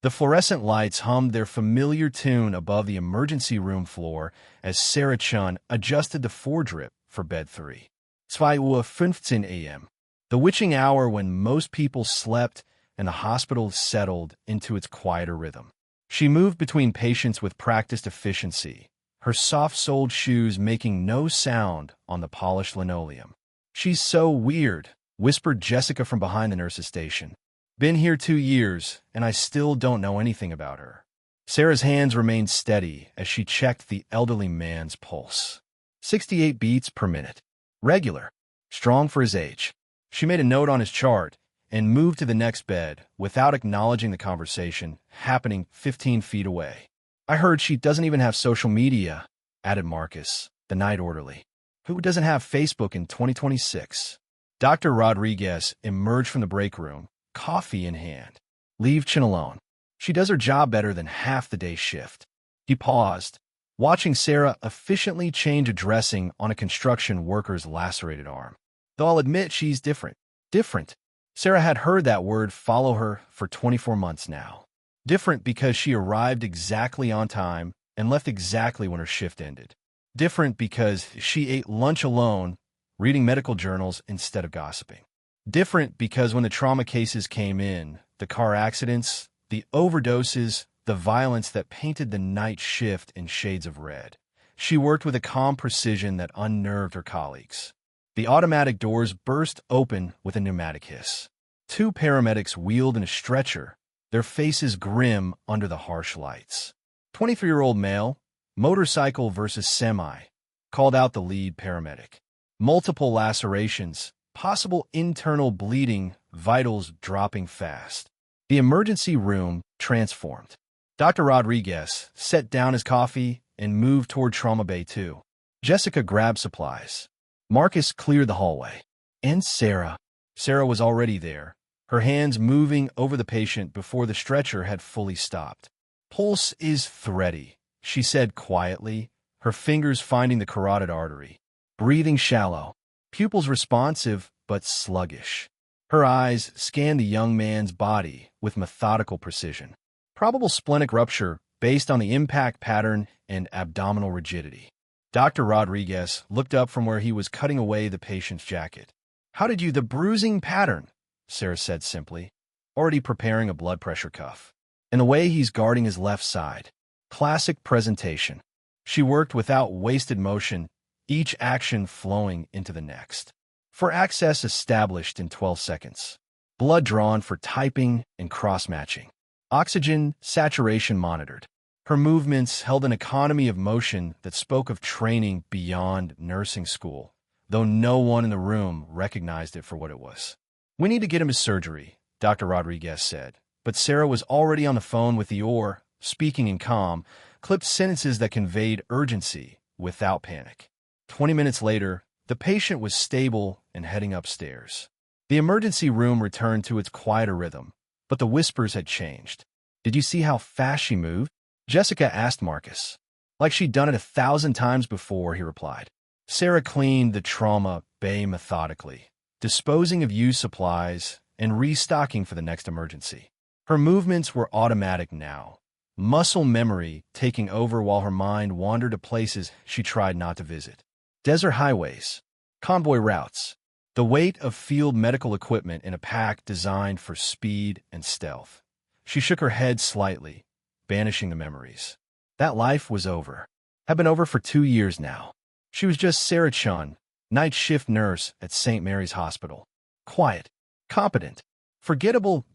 The fluorescent lights hummed their familiar tune above the emergency room floor as Sarah Chun adjusted the foredrip for bed 3. 2:15 a.m., the witching hour when most people slept and the hospital settled into its quieter rhythm. She moved between patients with practiced efficiency, her soft-soled shoes making no sound on the polished linoleum. "She's so weird," whispered Jessica from behind the nurse's station. "Been here 2 years, and I still don't know anything about her." Sarah's hands remained steady as she checked the elderly man's pulse. 68 beats per minute. Regular. Strong for his age. She made a note on his chart and moved to the next bed without acknowledging the conversation happening 15 feet away. "I heard she doesn't even have social media," added Marcus, the night orderly. "Who doesn't have Facebook in 2026? Dr. Rodriguez emerged from the break room, coffee in hand. "Leave Chin alone. She does her job better than half the day shift." He paused, watching Sarah efficiently change a dressing on a construction worker's lacerated arm. "Though I'll admit she's different." Different. Sarah had heard that word follow her for 24 months now. Different because she arrived exactly on time and left exactly when her shift ended. Different because she ate lunch alone, reading medical journals instead of gossiping. Different because when the trauma cases came in, the car accidents, the overdoses, the violence that painted the night shift in shades of red, she worked with a calm precision that unnerved her colleagues. The automatic doors burst open with a pneumatic hiss. 2 paramedics wheeled in a stretcher, their faces grim under the harsh lights. 23-year-old male, motorcycle versus semi, called out the lead paramedic. Multiple lacerations, possible internal bleeding, vitals dropping fast. The emergency room transformed. Dr. Rodriguez set down his coffee and moved toward Trauma Bay 2. Jessica grabbed supplies. Marcus cleared the hallway. And Sarah. Sarah was already there, her hands moving over the patient before the stretcher had fully stopped. "Pulse is thready," she said quietly, her fingers finding the carotid artery. "Breathing shallow. Pupils responsive but sluggish." Her eyes scanned the young man's body with methodical precision. Probable splenic rupture based on the impact pattern and abdominal rigidity. Dr. Rodriguez looked up from where he was cutting away the patient's jacket. "How did you—" "The bruising pattern," Sarah said simply, already preparing a blood pressure cuff. "And the way he's guarding his left side. Classic presentation." She worked without wasted motion, each action flowing into the next. For access established in 12 seconds. Blood drawn for typing and cross-matching. Oxygen saturation monitored. Her movements held an economy of motion that spoke of training beyond nursing school, though no one in the room recognized it for what it was. "We need to get him his surgery," Dr. Rodriguez said, but Sarah was already on the phone with Eeyore, speaking in calm, clipped sentences that conveyed urgency without panic. 20 minutes later, the patient was stable and heading upstairs. The emergency room returned to its quieter rhythm, but the whispers had changed. "Did you see how fast she moved?" Jessica asked Marcus. "Like she'd done it 1,000 times before," he replied. Sarah cleaned the trauma bay methodically, disposing of used supplies and restocking for the next emergency. Her movements were automatic now, muscle memory taking over while her mind wandered to places she tried not to visit. Desert highways, convoy routes, the weight of field medical equipment in a pack designed for speed and stealth. She shook her head slightly, banishing the memories. That life was over. Had been over for 2 years now. She was just Sarah Chun, night shift nurse at St. Mary's Hospital. Quiet, competent, forgettable.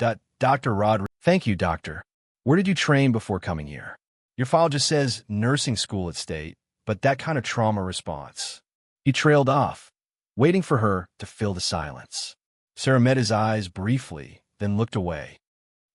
Dr. Rod. "Thank you, doctor. Where did you train before coming here? Your file just says nursing school at State, but that kind of trauma response." He trailed off, waiting for her to fill the silence. Sarah met his eyes briefly, then looked away.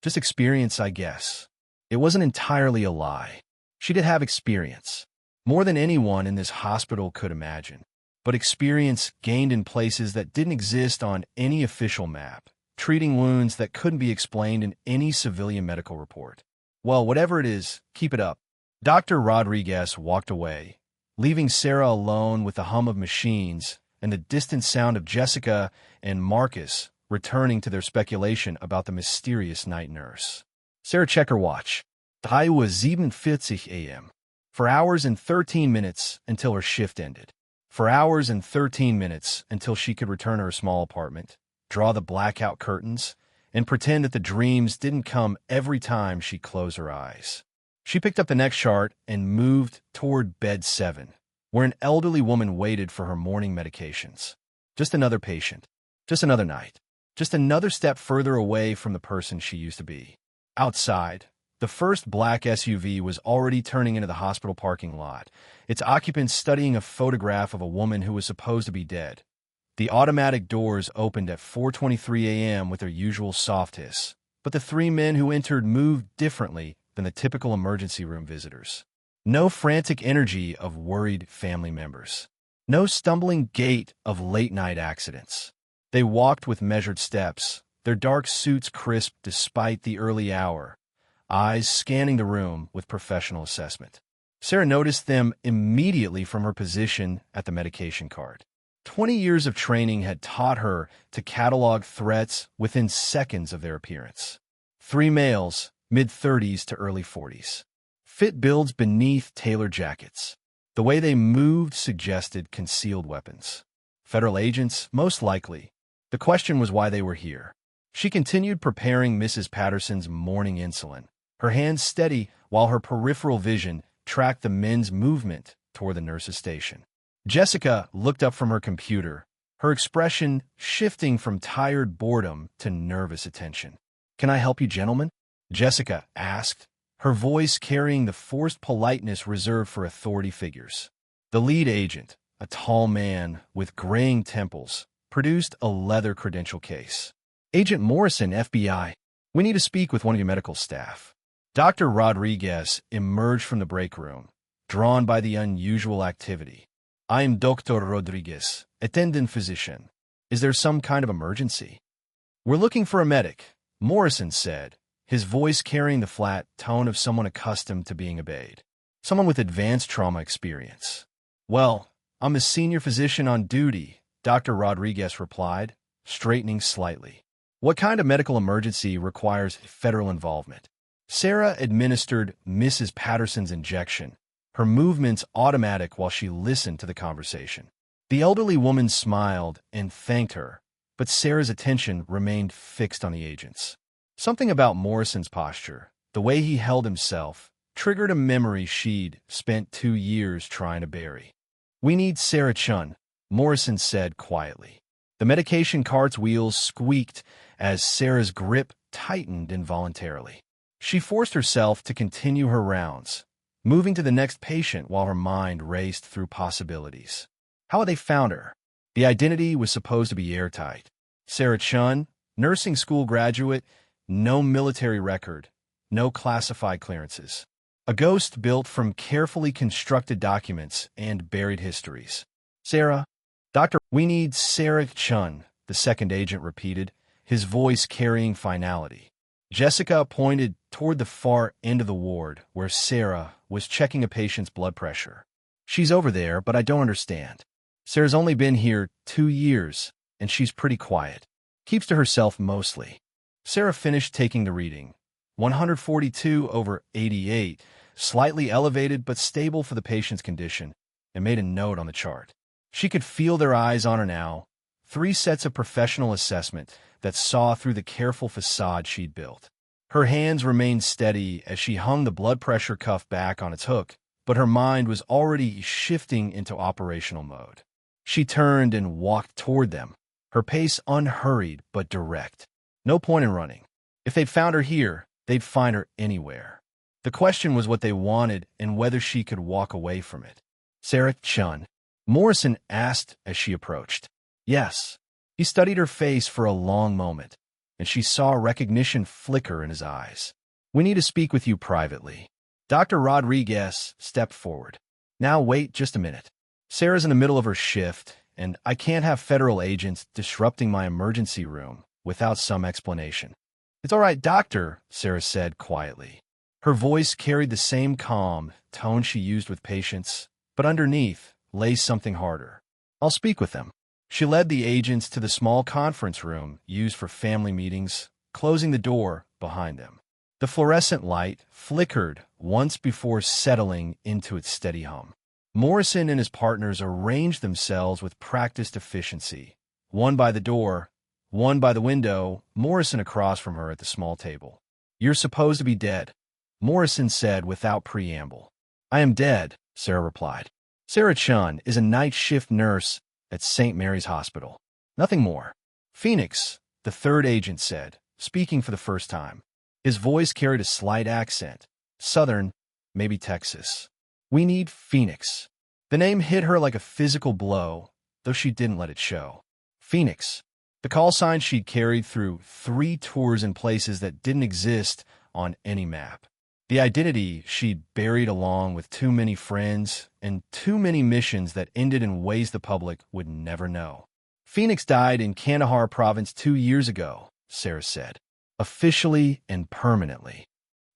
"Just experience, I guess." It wasn't entirely a lie. She did have experience, more than anyone in this hospital could imagine, but experience gained in places that didn't exist on any official map, treating wounds that couldn't be explained in any civilian medical report. "Well, whatever it is, keep it up." Dr. Rodriguez walked away, leaving Sarah alone with the hum of machines and the distant sound of Jessica and Marcus returning to their speculation about the mysterious night nurse. Sarah checked her watch. The high was 7:40 a.m. 4 hours and 13 minutes until her shift ended. 4 hours and 13 minutes until she could return to her small apartment, draw the blackout curtains, and pretend that the dreams didn't come every time she closed her eyes. She picked up the next chart and moved toward bed 7, where an elderly woman waited for her morning medications. Just another patient. Just another night. Just another step further away from the person she used to be. Outside, the first black SUV was already turning into the hospital parking lot, its occupants studying a photograph of a woman who was supposed to be dead. The automatic doors opened at 4:23 a.m. with their usual soft hiss, but the 3 men who entered moved differently than the typical emergency room visitors. No frantic energy of worried family members. No stumbling gait of late-night accidents. They walked with measured steps, their dark suits crisp despite the early hour, eyes scanning the room with professional assessment. Sarah noticed them immediately from her position at the medication cart. 20 years of training had taught her to catalog threats within seconds of their appearance. 3 males, mid-30s to early 40s. Fit builds beneath tailored jackets. The way they moved suggested concealed weapons. Federal agents, most likely. The question was why they were here. She continued preparing Mrs. Patterson's morning insulin, her hands steady while her peripheral vision tracked the men's movement toward the nurse's station. Jessica looked up from her computer, her expression shifting from tired boredom to nervous attention. "Can I help you, gentlemen?" Jessica asked, her voice carrying the forced politeness reserved for authority figures. The lead agent, a tall man with graying temples, produced a leather credential case. "Agent Morrison, FBI. We need to speak with one of your medical staff." Dr. Rodriguez emerged from the break room, drawn by the unusual activity. "I am Dr. Rodriguez, attendant physician. Is there some kind of emergency?" "We're looking for a medic," Morrison said, his voice carrying the flat tone of someone accustomed to being obeyed. "Someone with advanced trauma experience." "Well, I'm a senior physician on duty," Dr. Rodriguez replied, straightening slightly. "What kind of medical emergency requires federal involvement?" Sarah administered Mrs. Patterson's injection, her movements automatic while she listened to the conversation. The elderly woman smiled and thanked her, but Sarah's attention remained fixed on the agents. Something about Morrison's posture, the way he held himself, triggered a memory she'd spent 2 years trying to bury. "We need Sarah Chun," Morrison said quietly. The medication cart's wheels squeaked as Sarah's grip tightened involuntarily. She forced herself to continue her rounds, moving to the next patient while her mind raced through possibilities. How had they found her? The identity was supposed to be airtight. Sarah Chun, nursing school graduate, no military record, no classified clearances. A ghost built from carefully constructed documents and buried histories. "Sarah, Doctor, we need Sarah Chun," the second agent repeated, his voice carrying finality. Jessica pointed toward the far end of the ward where Sarah was checking a patient's blood pressure. "She's over there, but I don't understand. Sarah's only been here 2 years, and she's pretty quiet. Keeps to herself mostly." Sarah finished taking the reading. 142/88, slightly elevated but stable for the patient's condition, and made a note on the chart. She could feel their eyes on her now, 3 sets of professional assessment that saw through the careful facade she'd built. Her hands remained steady as she hung the blood pressure cuff back on its hook, but her mind was already shifting into operational mode. She turned and walked toward them, her pace unhurried but direct. No point in running. If they'd found her here, they'd find her anywhere. The question was what they wanted and whether she could walk away from it. "Sarah Chun?" Morrison asked as she approached. "Yes." He studied her face for a long moment, and she saw recognition flicker in his eyes. "We need to speak with you privately." Dr. Rodriguez stepped forward. "Now wait just a minute. Sarah's in the middle of her shift, and I can't have federal agents disrupting my emergency room without some explanation." "It's all right, doctor," Sarah said quietly. Her voice carried the same calm tone she used with patients, but underneath lay something harder. "I'll speak with them." She led the agents to the small conference room used for family meetings, closing the door behind them. The fluorescent light flickered once before settling into its steady hum. Morrison and his partners arranged themselves with practiced efficiency. One by the door, one by the window, Morrison across from her at the small table. "You're supposed to be dead," Morrison said without preamble. "I am dead," Sarah replied. Sarah Chun is a night shift nurse at St. Mary's Hospital. Nothing more. "Phoenix," the third agent said, speaking for the first time. His voice carried a slight accent. Southern, maybe Texas. "We need Phoenix." The name hit her like a physical blow, though she didn't let it show. Phoenix. The call sign she'd carried through 3 tours in places that didn't exist on any map. The identity she'd buried along with too many friends and too many missions that ended in ways the public would never know. "Phoenix died in Kandahar province 2 years ago," Sarah said. "Officially and permanently."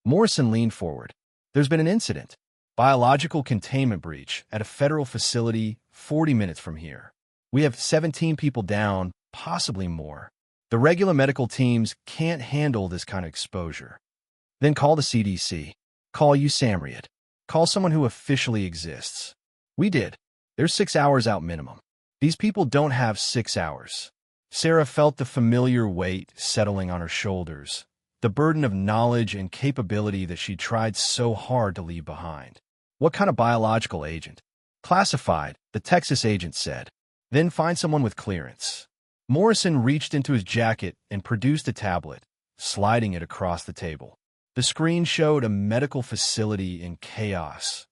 Morrison leaned forward. "There's been an incident. Biological containment breach at a federal facility 40 minutes from here. We have 17 people down, possibly more. The regular medical teams can't handle this kind of exposure." "Then call the CDC. Call USAMRIID. Call someone who officially exists." "We did. There's 6 hours out minimum. These people don't have 6 hours." Sarah felt the familiar weight settling on her shoulders, the burden of knowledge and capability that she tried so hard to leave behind. "What kind of biological agent?" "Classified," the Texas agent said. "Then find someone with clearance." Morrison reached into his jacket and produced a tablet, sliding it across the table. The screen showed a medical facility in chaos.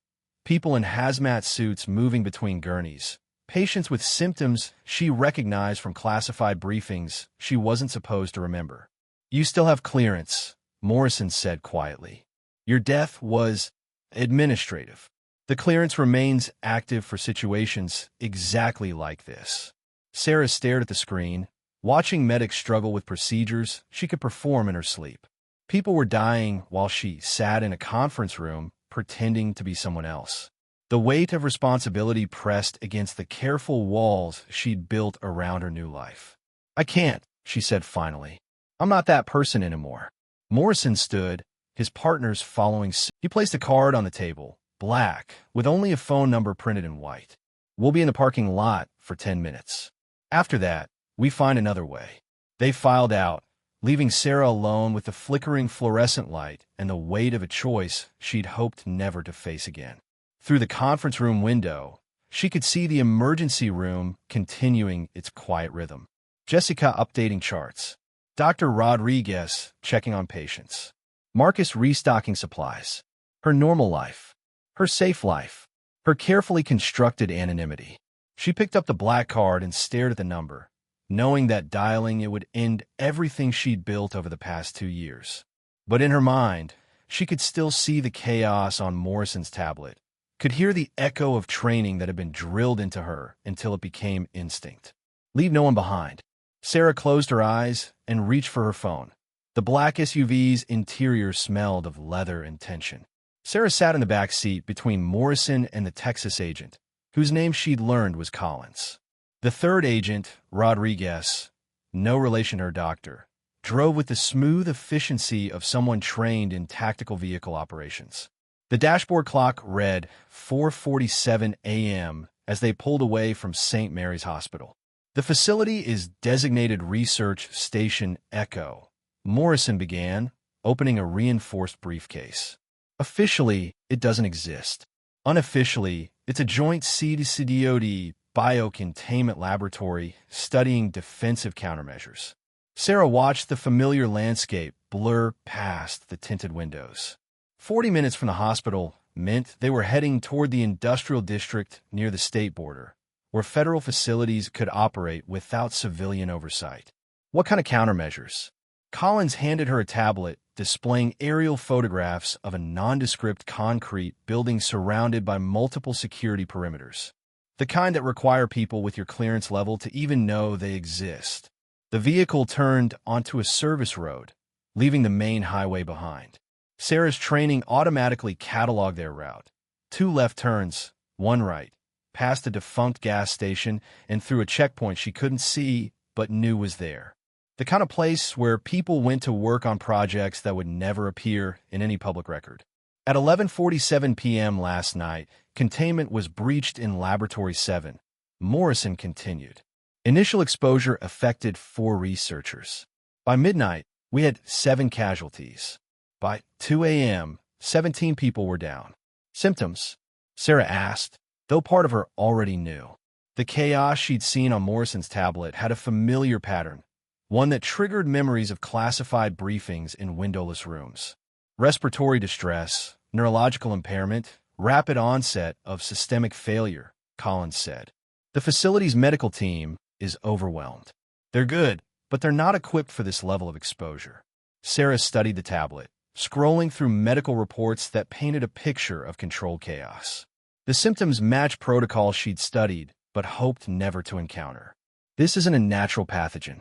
People in hazmat suits moving between gurneys. Patients with symptoms she recognized from classified briefings she wasn't supposed to remember. "You still have clearance," Morrison said quietly. "Your death was administrative. The clearance remains active for situations exactly like this." Sarah stared at the screen, watching medics struggle with procedures she could perform in her sleep. People were dying while she sat in a conference room pretending to be someone else. The weight of responsibility pressed against the careful walls she'd built around her new life. "I can't," she said finally. "I'm not that person anymore." Morrison stood, his partners following suit. He placed a card on the table, black, with only a phone number printed in white. "We'll be in the parking lot for 10 minutes. After that, we find another way." They filed out, leaving Sarah alone with the flickering fluorescent light and the weight of a choice she'd hoped never to face again. Through the conference room window, she could see the emergency room continuing its quiet rhythm. Jessica updating charts. Dr. Rodriguez checking on patients. Marcus restocking supplies. Her normal life. Her safe life. Her carefully constructed anonymity. She picked up the black card and stared at the number, knowing that dialing it would end everything she'd built over the past 2 years. But in her mind, she could still see the chaos on Morrison's tablet, could hear the echo of training that had been drilled into her until it became instinct. Leave no one behind. Sarah closed her eyes and reached for her phone. The black SUV's interior smelled of leather and tension. Sarah sat in the back seat between Morrison and the Texas agent, whose name she'd learned was Collins. The third agent, Rodriguez, no relation to her doctor, drove with the smooth efficiency of someone trained in tactical vehicle operations. The dashboard clock read 4:47 a.m. as they pulled away from St. Mary's Hospital. "The facility is designated Research Station Echo," Morrison began, opening a reinforced briefcase. "Officially, it doesn't exist. Unofficially, it's a joint CDCDOD biocontainment laboratory studying defensive countermeasures." Sarah watched the familiar landscape blur past the tinted windows. 40 minutes from the hospital meant they were heading toward the industrial district near the state border, where federal facilities could operate without civilian oversight. What kind of countermeasures? Collins handed her a tablet displaying aerial photographs of a nondescript concrete building surrounded by multiple security perimeters. The kind that require people with your clearance level to even know they exist. The vehicle turned onto a service road, leaving the main highway behind. Sarah's training automatically cataloged their route. 2 left turns, 1 right, past a defunct gas station and through a checkpoint she couldn't see but knew was there. the kind of place where people went to work on projects that would never appear in any public record. At 11:47 p.m. last night, containment was breached in Laboratory 7. Morrison continued. Initial exposure affected 4 researchers. By midnight, we had 7 casualties. By 2 a.m., 17 people were down. Symptoms? Sarah asked, though part of her already knew. The chaos she'd seen on Morrison's tablet had a familiar pattern, one that triggered memories of classified briefings in windowless rooms. Respiratory distress, neurological impairment, rapid onset of systemic failure, Collins said. The facility's medical team is overwhelmed. They're good, but they're not equipped for this level of exposure. Sarah studied the tablet, scrolling through medical reports that painted a picture of controlled chaos. The symptoms matched protocols she'd studied, but hoped never to encounter. This isn't a natural pathogen.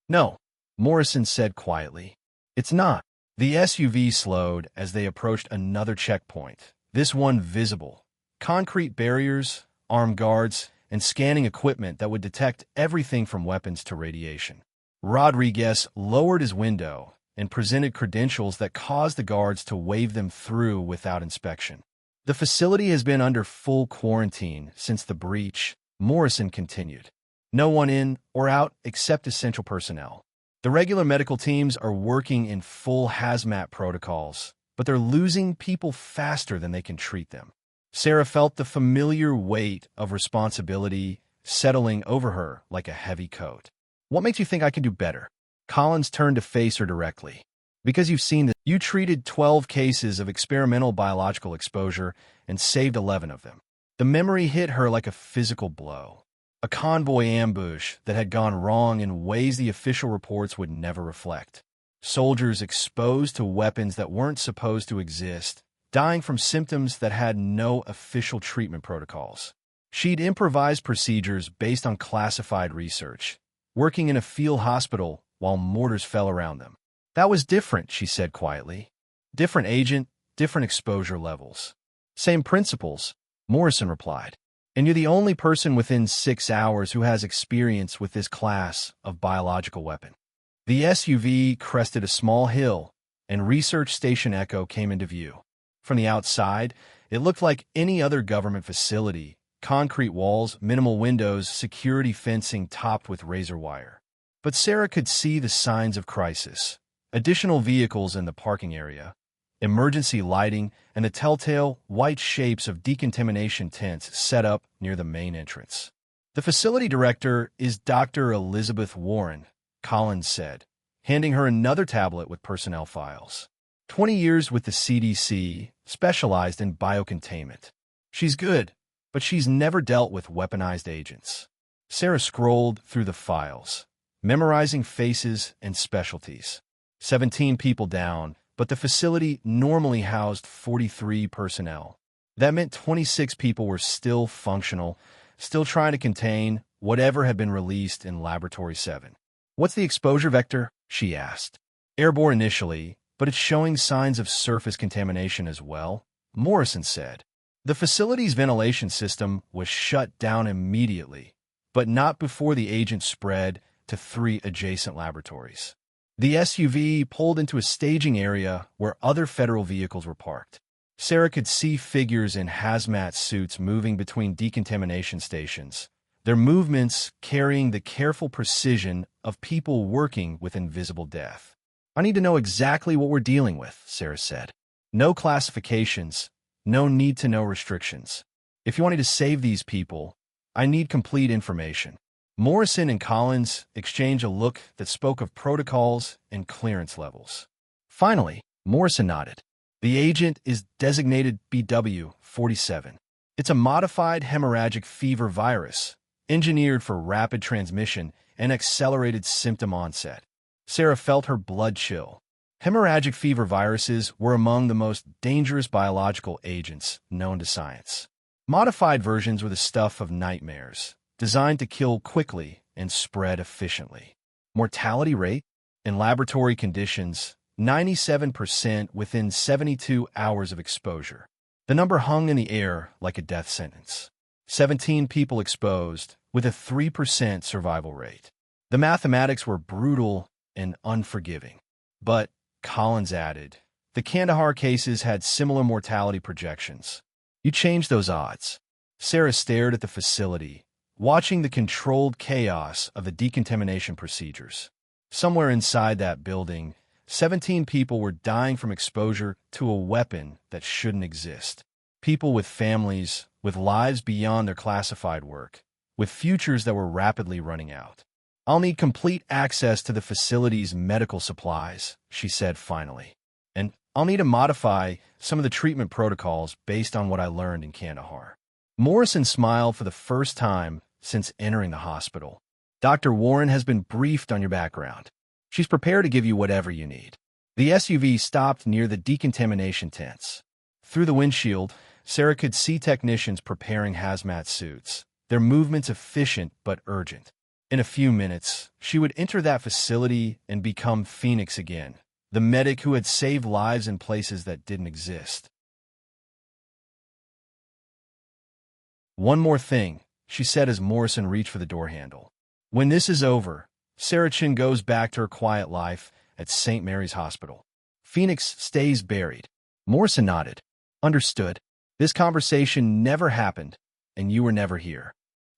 No, Morrison said quietly. It's not. The SUV slowed as they approached another checkpoint, this one visible. Concrete barriers, armed guards, and scanning equipment that would detect everything from weapons to radiation. Rodriguez lowered his window and presented credentials that caused the guards to wave them through without inspection. The facility has been under full quarantine since the breach, Morrison continued. No one in or out except essential personnel. The regular medical teams are working in full hazmat protocols, but they're losing people faster than they can treat them. Sarah felt the familiar weight of responsibility settling over her like a heavy coat. What makes you think I can do better? Collins turned to face her directly. Because you've seen that you treated 12 cases of experimental biological exposure and saved 11 of them. The memory hit her like a physical blow. A convoy ambush that had gone wrong in ways the official reports would never reflect. Soldiers exposed to weapons that weren't supposed to exist, dying from symptoms that had no official treatment protocols. She'd improvised procedures based on classified research, working in a field hospital while mortars fell around them. That was different, she said quietly. Different agent, different exposure levels. Same principles, Morrison replied. And you're the only person within 6 hours who has experience with this class of biological weapon. The SUV crested a small hill, and Research Station Echo came into view. From the outside, it looked like any other government facility. Concrete walls, minimal windows, security fencing topped with razor wire. But Sarah could see the signs of crisis. Additional vehicles in the parking area, emergency lighting, and the telltale white shapes of decontamination tents set up near the main entrance. The facility director is Dr. Elizabeth Warren, Collins said, handing her another tablet with personnel files. 20 years with the CDC, specialized in biocontainment. She's good, but she's never dealt with weaponized agents. Sarah scrolled through the files, memorizing faces and specialties. 17 people down, but the facility normally housed 43 personnel. That meant 26 people were still functional, still trying to contain whatever had been released in Laboratory 7. What's the exposure vector? She asked. Airborne initially, but it's showing signs of surface contamination as well, Morrison said. The facility's ventilation system was shut down immediately, but not before the agent spread to 3 adjacent laboratories. The SUV pulled into a staging area where other federal vehicles were parked. Sarah could see figures in hazmat suits moving between decontamination stations, their movements carrying the careful precision of people working with invisible death. I need to know exactly what we're dealing with, Sarah said. No classifications, no need-to-know restrictions. If you want me to save these people, I need complete information. Morrison and Collins exchanged a look that spoke of protocols and clearance levels. Finally, Morrison nodded. The agent is designated BW-47. It's a modified hemorrhagic fever virus, engineered for rapid transmission and accelerated symptom onset. Sarah felt her blood chill. Hemorrhagic fever viruses were among the most dangerous biological agents known to science. Modified versions were the stuff of nightmares, designed to kill quickly and spread efficiently. Mortality rate? In laboratory conditions, 97% within 72 hours of exposure. The number hung in the air like a death sentence. 17 people exposed, with a 3% survival rate. The mathematics were brutal and unforgiving. But, Collins added, the Kandahar cases had similar mortality projections. You changed those odds. Sarah stared at the facility, watching the controlled chaos of the decontamination procedures. Somewhere inside that building, 17 people were dying from exposure to a weapon that shouldn't exist. People with families, with lives beyond their classified work, with futures that were rapidly running out. I'll need complete access to the facility's medical supplies, she said finally. And I'll need to modify some of the treatment protocols based on what I learned in Kandahar. Morrison smiled for the first time since entering the hospital. Dr. Warren has been briefed on your background. She's prepared to give you whatever you need. The SUV stopped near the decontamination tents. Through the windshield, Sarah could see technicians preparing hazmat suits, their movements efficient but urgent. In a few minutes, she would enter that facility and become Phoenix again, the medic who had saved lives in places that didn't exist. One more thing, she said as Morrison reached for the door handle. When this is over, Sarah Chin goes back to her quiet life at St. Mary's Hospital. Phoenix stays buried. Morrison nodded. Understood. This conversation never happened, and you were never here.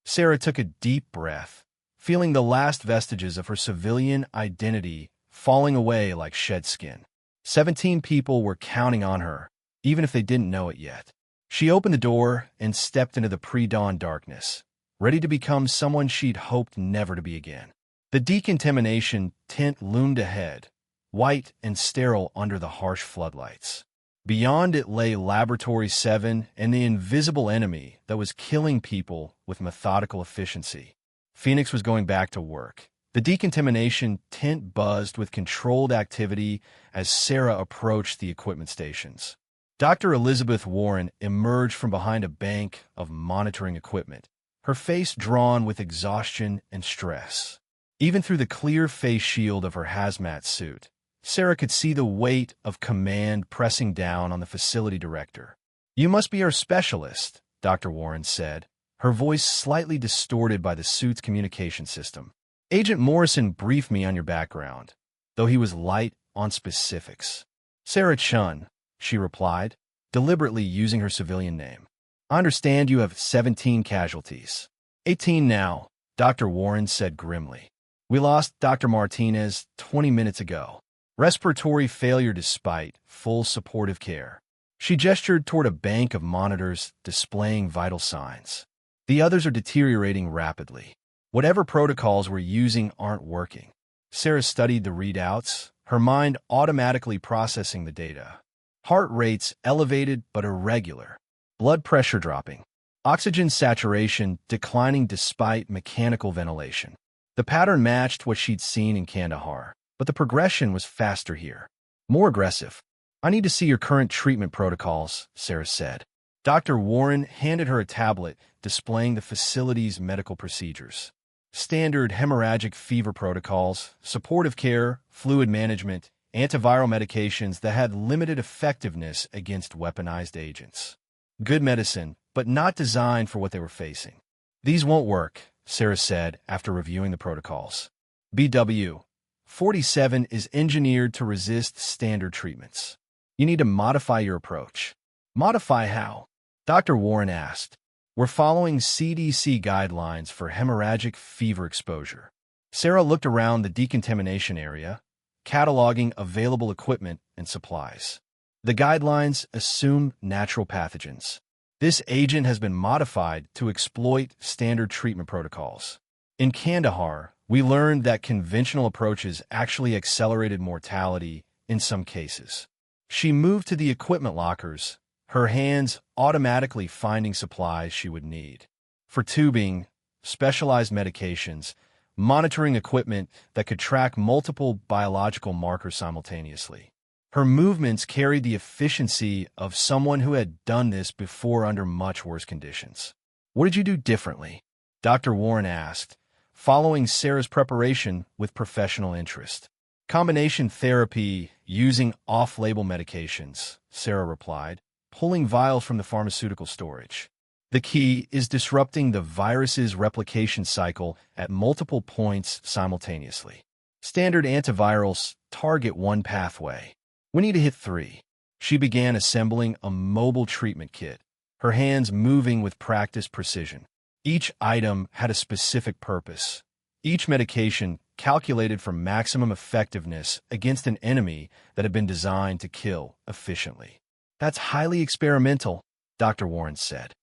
Sarah took a deep breath, feeling the last vestiges of her civilian identity falling away like shed skin. 17 people were counting on her, even if they didn't know it yet. She opened the door and stepped into the pre-dawn darkness, ready to become someone she'd hoped never to be again. The decontamination tent loomed ahead, white and sterile under the harsh floodlights. Beyond it lay Laboratory 7 and the invisible enemy that was killing people with methodical efficiency. Phoenix was going back to work. The decontamination tent buzzed with controlled activity as Sarah approached the equipment stations. Dr. Elizabeth Warren emerged from behind a bank of monitoring equipment, her face drawn with exhaustion and stress. Even through the clear face shield of her hazmat suit, Sarah could see the weight of command pressing down on the facility director. "You must be our specialist," Dr. Warren said, her voice slightly distorted by the suit's communication system. "Agent Morrison briefed me on your background, though he was light on specifics." "Sarah Chun," she replied, deliberately using her civilian name. "I understand you have 17 casualties." 18 now, Dr. Warren said grimly. "We lost Dr. Martinez 20 minutes ago. Respiratory failure despite full supportive care." She gestured toward a bank of monitors displaying vital signs. "The others are deteriorating rapidly. Whatever protocols we're using aren't working." Sarah studied the readouts, her mind automatically processing the data. Heart rates elevated but irregular. Blood pressure dropping. Oxygen saturation declining despite mechanical ventilation. The pattern matched what she'd seen in Kandahar, but the progression was faster here. More aggressive. "I need to see your current treatment protocols," Sarah said. Dr. Warren handed her a tablet displaying the facility's medical procedures. Standard hemorrhagic fever protocols, supportive care, fluid management, antiviral medications that had limited effectiveness against weaponized agents. Good medicine, but not designed for what they were facing. "These won't work," Sarah said after reviewing the protocols. "BW 47 is engineered to resist standard treatments. You need to modify your approach." "Modify how?" Dr. Warren asked. "We're following CDC guidelines for hemorrhagic fever exposure." Sarah looked around the decontamination area, cataloging available equipment and supplies. "The guidelines assume natural pathogens. This agent has been modified to exploit standard treatment protocols. In Kandahar, we learned that conventional approaches actually accelerated mortality in some cases." She moved to the equipment lockers, her hands automatically finding supplies she would need. For tubing, specialized medications, monitoring equipment that could track multiple biological markers simultaneously. Her movements carried the efficiency of someone who had done this before under much worse conditions. "What did you do differently?" Dr. Warren asked, following Sarah's preparation with professional interest. "Combination therapy using off-label medications," Sarah replied, pulling vials from the pharmaceutical storage. "The key is disrupting the virus's replication cycle at multiple points simultaneously." Standard antivirals target one pathway. We need to hit 3. She began assembling a mobile treatment kit, her hands moving with practiced precision. Each item had a specific purpose. Each medication calculated for maximum effectiveness against an enemy that had been designed to kill efficiently. That's highly experimental, Dr. Warren said.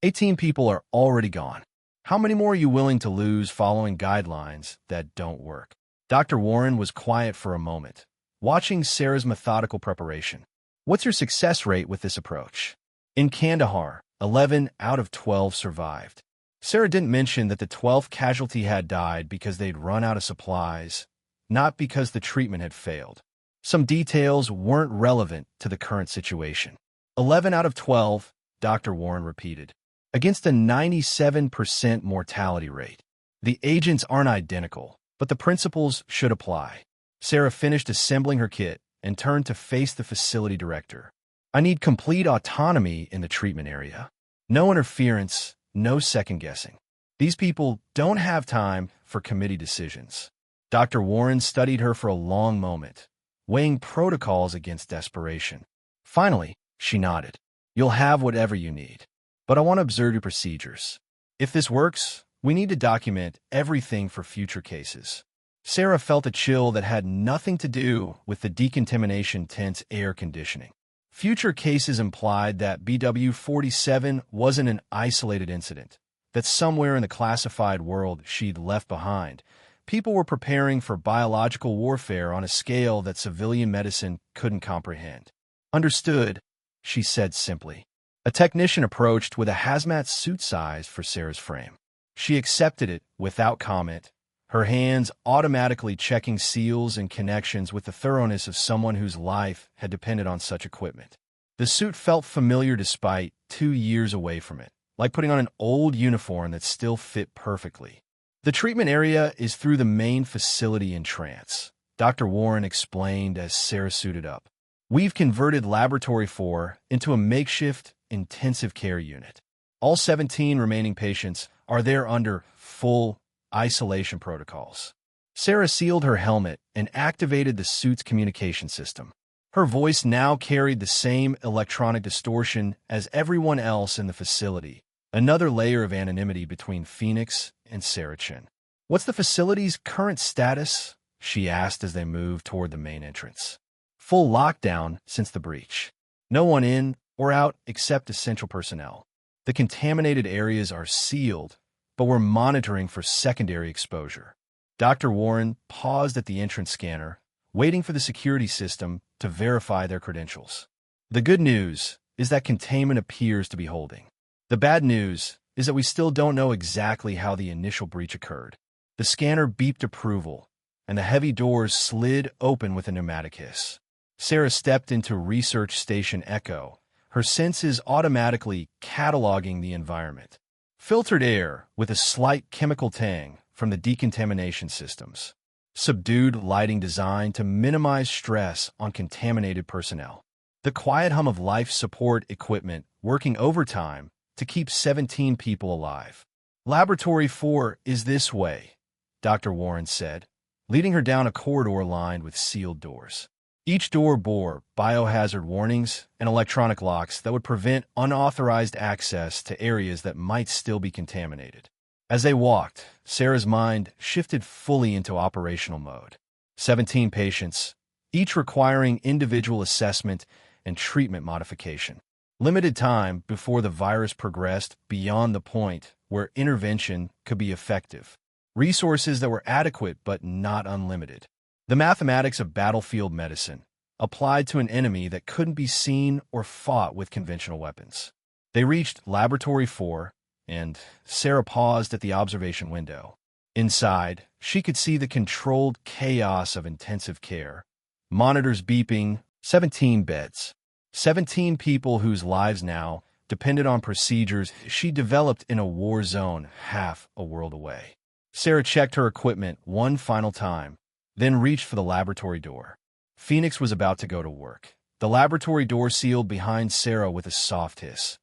18 people are already gone. How many more are you willing to lose following guidelines that don't work? Dr. Warren was quiet for a moment, watching Sarah's methodical preparation. What's your success rate with this approach? In Kandahar, 11 out of 12 survived. Sarah didn't mention that the 12th casualty had died because they'd run out of supplies, not because the treatment had failed. Some details weren't relevant to the current situation. 11 out of 12, Dr. Warren repeated, against a 97% mortality rate. The agents aren't identical, but the principles should apply. Sarah finished assembling her kit and turned to face the facility director. I need complete autonomy in the treatment area. No interference, no second-guessing. These people don't have time for committee decisions. Dr. Warren studied her for a long moment, weighing protocols against desperation. Finally, she nodded. You'll have whatever you need, but I want to observe your procedures. If this works, we need to document everything for future cases. Sarah felt a chill that had nothing to do with the decontamination tent's air conditioning. Future cases implied that BW-47 wasn't an isolated incident, that somewhere in the classified world she'd left behind, people were preparing for biological warfare on a scale that civilian medicine couldn't comprehend. Understood, she said simply. A technician approached with a hazmat suit size for Sarah's frame. She accepted it without comment, her hands automatically checking seals and connections with the thoroughness of someone whose life had depended on such equipment. The suit felt familiar despite 2 years away from it, like putting on an old uniform that still fit perfectly. The treatment area is through the main facility entrance, Dr. Warren explained as Sarah suited up. We've converted Laboratory 4 into a makeshift intensive care unit. All 17 remaining patients are there under full isolation protocols. Sarah sealed her helmet and activated the suit's communication system. Her voice now carried the same electronic distortion as everyone else in the facility, another layer of anonymity between Phoenix and Saracen. What's the facility's current status? She asked as they moved toward the main entrance. Full lockdown since the breach. No one in or out except essential personnel. The contaminated areas are sealed, but we're monitoring for secondary exposure. Dr. Warren paused at the entrance scanner, waiting for the security system to verify their credentials. The good news is that containment appears to be holding. The bad news is that we still don't know exactly how the initial breach occurred. The scanner beeped approval, and the heavy doors slid open with a pneumatic hiss. Sarah stepped into Research Station Echo, her senses automatically cataloging the environment. Filtered air with a slight chemical tang from the decontamination systems. Subdued lighting designed to minimize stress on contaminated personnel. The quiet hum of life support equipment working overtime to keep 17 people alive. Laboratory 4 is this way, Dr. Warren said, leading her down a corridor lined with sealed doors. Each door bore biohazard warnings and electronic locks that would prevent unauthorized access to areas that might still be contaminated. As they walked, Sarah's mind shifted fully into operational mode. 17 patients, each requiring individual assessment and treatment modification. Limited time before the virus progressed beyond the point where intervention could be effective. Resources that were adequate but not unlimited. The mathematics of battlefield medicine, applied to an enemy that couldn't be seen or fought with conventional weapons. They reached Laboratory 4, and Sarah paused at the observation window. Inside, she could see the controlled chaos of intensive care. Monitors beeping, 17 beds. 17 people whose lives now depended on procedures she developed in a war zone half a world away. Sarah checked her equipment one final time, then reached for the laboratory door. Phoenix was about to go to work. The laboratory door sealed behind Sarah with a soft hiss,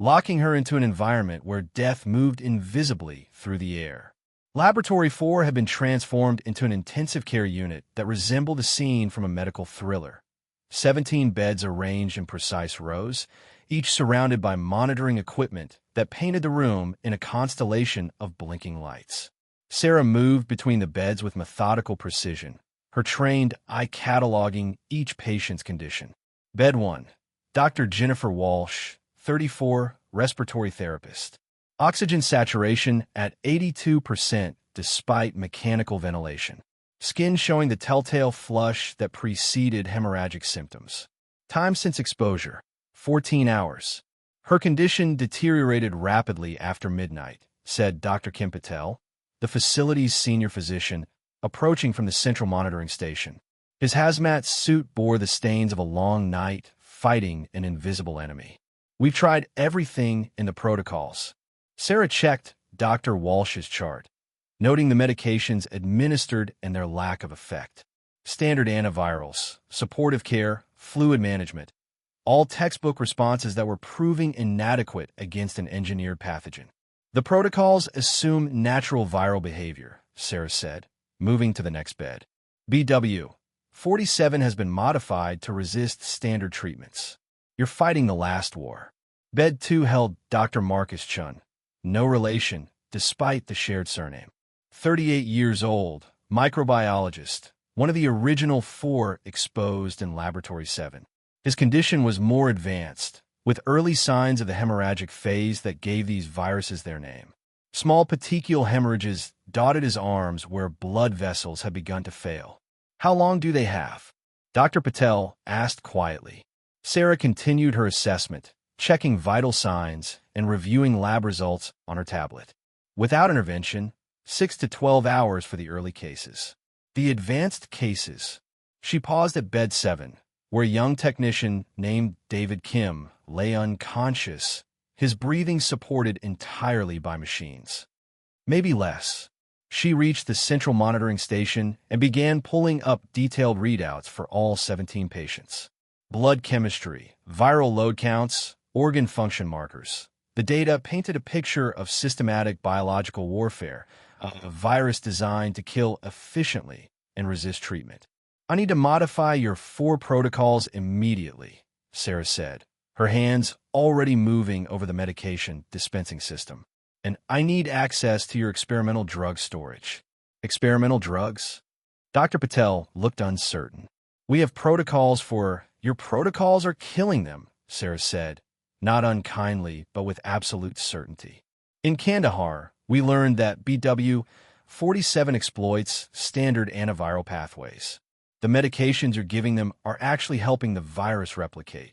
locking her into an environment where death moved invisibly through the air. Laboratory 4 had been transformed into an intensive care unit that resembled a scene from a medical thriller. 17 beds arranged in precise rows, each surrounded by monitoring equipment that painted the room in a constellation of blinking lights. Sarah moved between the beds with methodical precision, her trained eye cataloging each patient's condition. Bed 1. Dr. Jennifer Walsh, 34, respiratory therapist. Oxygen saturation at 82% despite mechanical ventilation. Skin showing the telltale flush that preceded hemorrhagic symptoms. Time since exposure, 14 hours. Her condition deteriorated rapidly after midnight, said Dr. Kim Patel, the facility's senior physician, approaching from the central monitoring station. His hazmat suit bore the stains of a long night fighting an invisible enemy. We've tried everything in the protocols. Sarah checked Dr. Walsh's chart, noting the medications administered and their lack of effect. Standard antivirals, supportive care, fluid management, all textbook responses that were proving inadequate against an engineered pathogen. The protocols assume natural viral behavior, Sarah said, moving to the next bed. BW 47 has been modified to resist standard treatments. You're fighting the last war. Bed 2 held Dr. Marcus Chun, no relation, despite the shared surname. 38 years old, microbiologist, one of the original 4 exposed in Laboratory 7. His condition was more advanced, with early signs of the hemorrhagic phase that gave these viruses their name. Small petechial hemorrhages dotted his arms where blood vessels had begun to fail. How long do they have? Dr. Patel asked quietly. Sarah continued her assessment, checking vital signs and reviewing lab results on her tablet. Without intervention, 6 to 12 hours for the early cases. The advanced cases. She paused at bed 7, where a young technician named David Kim lay unconscious, his breathing supported entirely by machines. Maybe less. She reached the central monitoring station and began pulling up detailed readouts for all 17 patients. Blood chemistry, viral load counts, organ function markers. The data painted a picture of systematic biological warfare, a virus designed to kill efficiently and resist treatment. I need to modify your 4 protocols immediately, Sarah said, her hands already moving over the medication dispensing system. And I need access to your experimental drug storage. Experimental drugs? Dr. Patel looked uncertain. We have protocols for... Your protocols are killing them, Sarah said, not unkindly, but with absolute certainty. In Kandahar, we learned that BW 47 exploits standard antiviral pathways. The medications you're giving them are actually helping the virus replicate.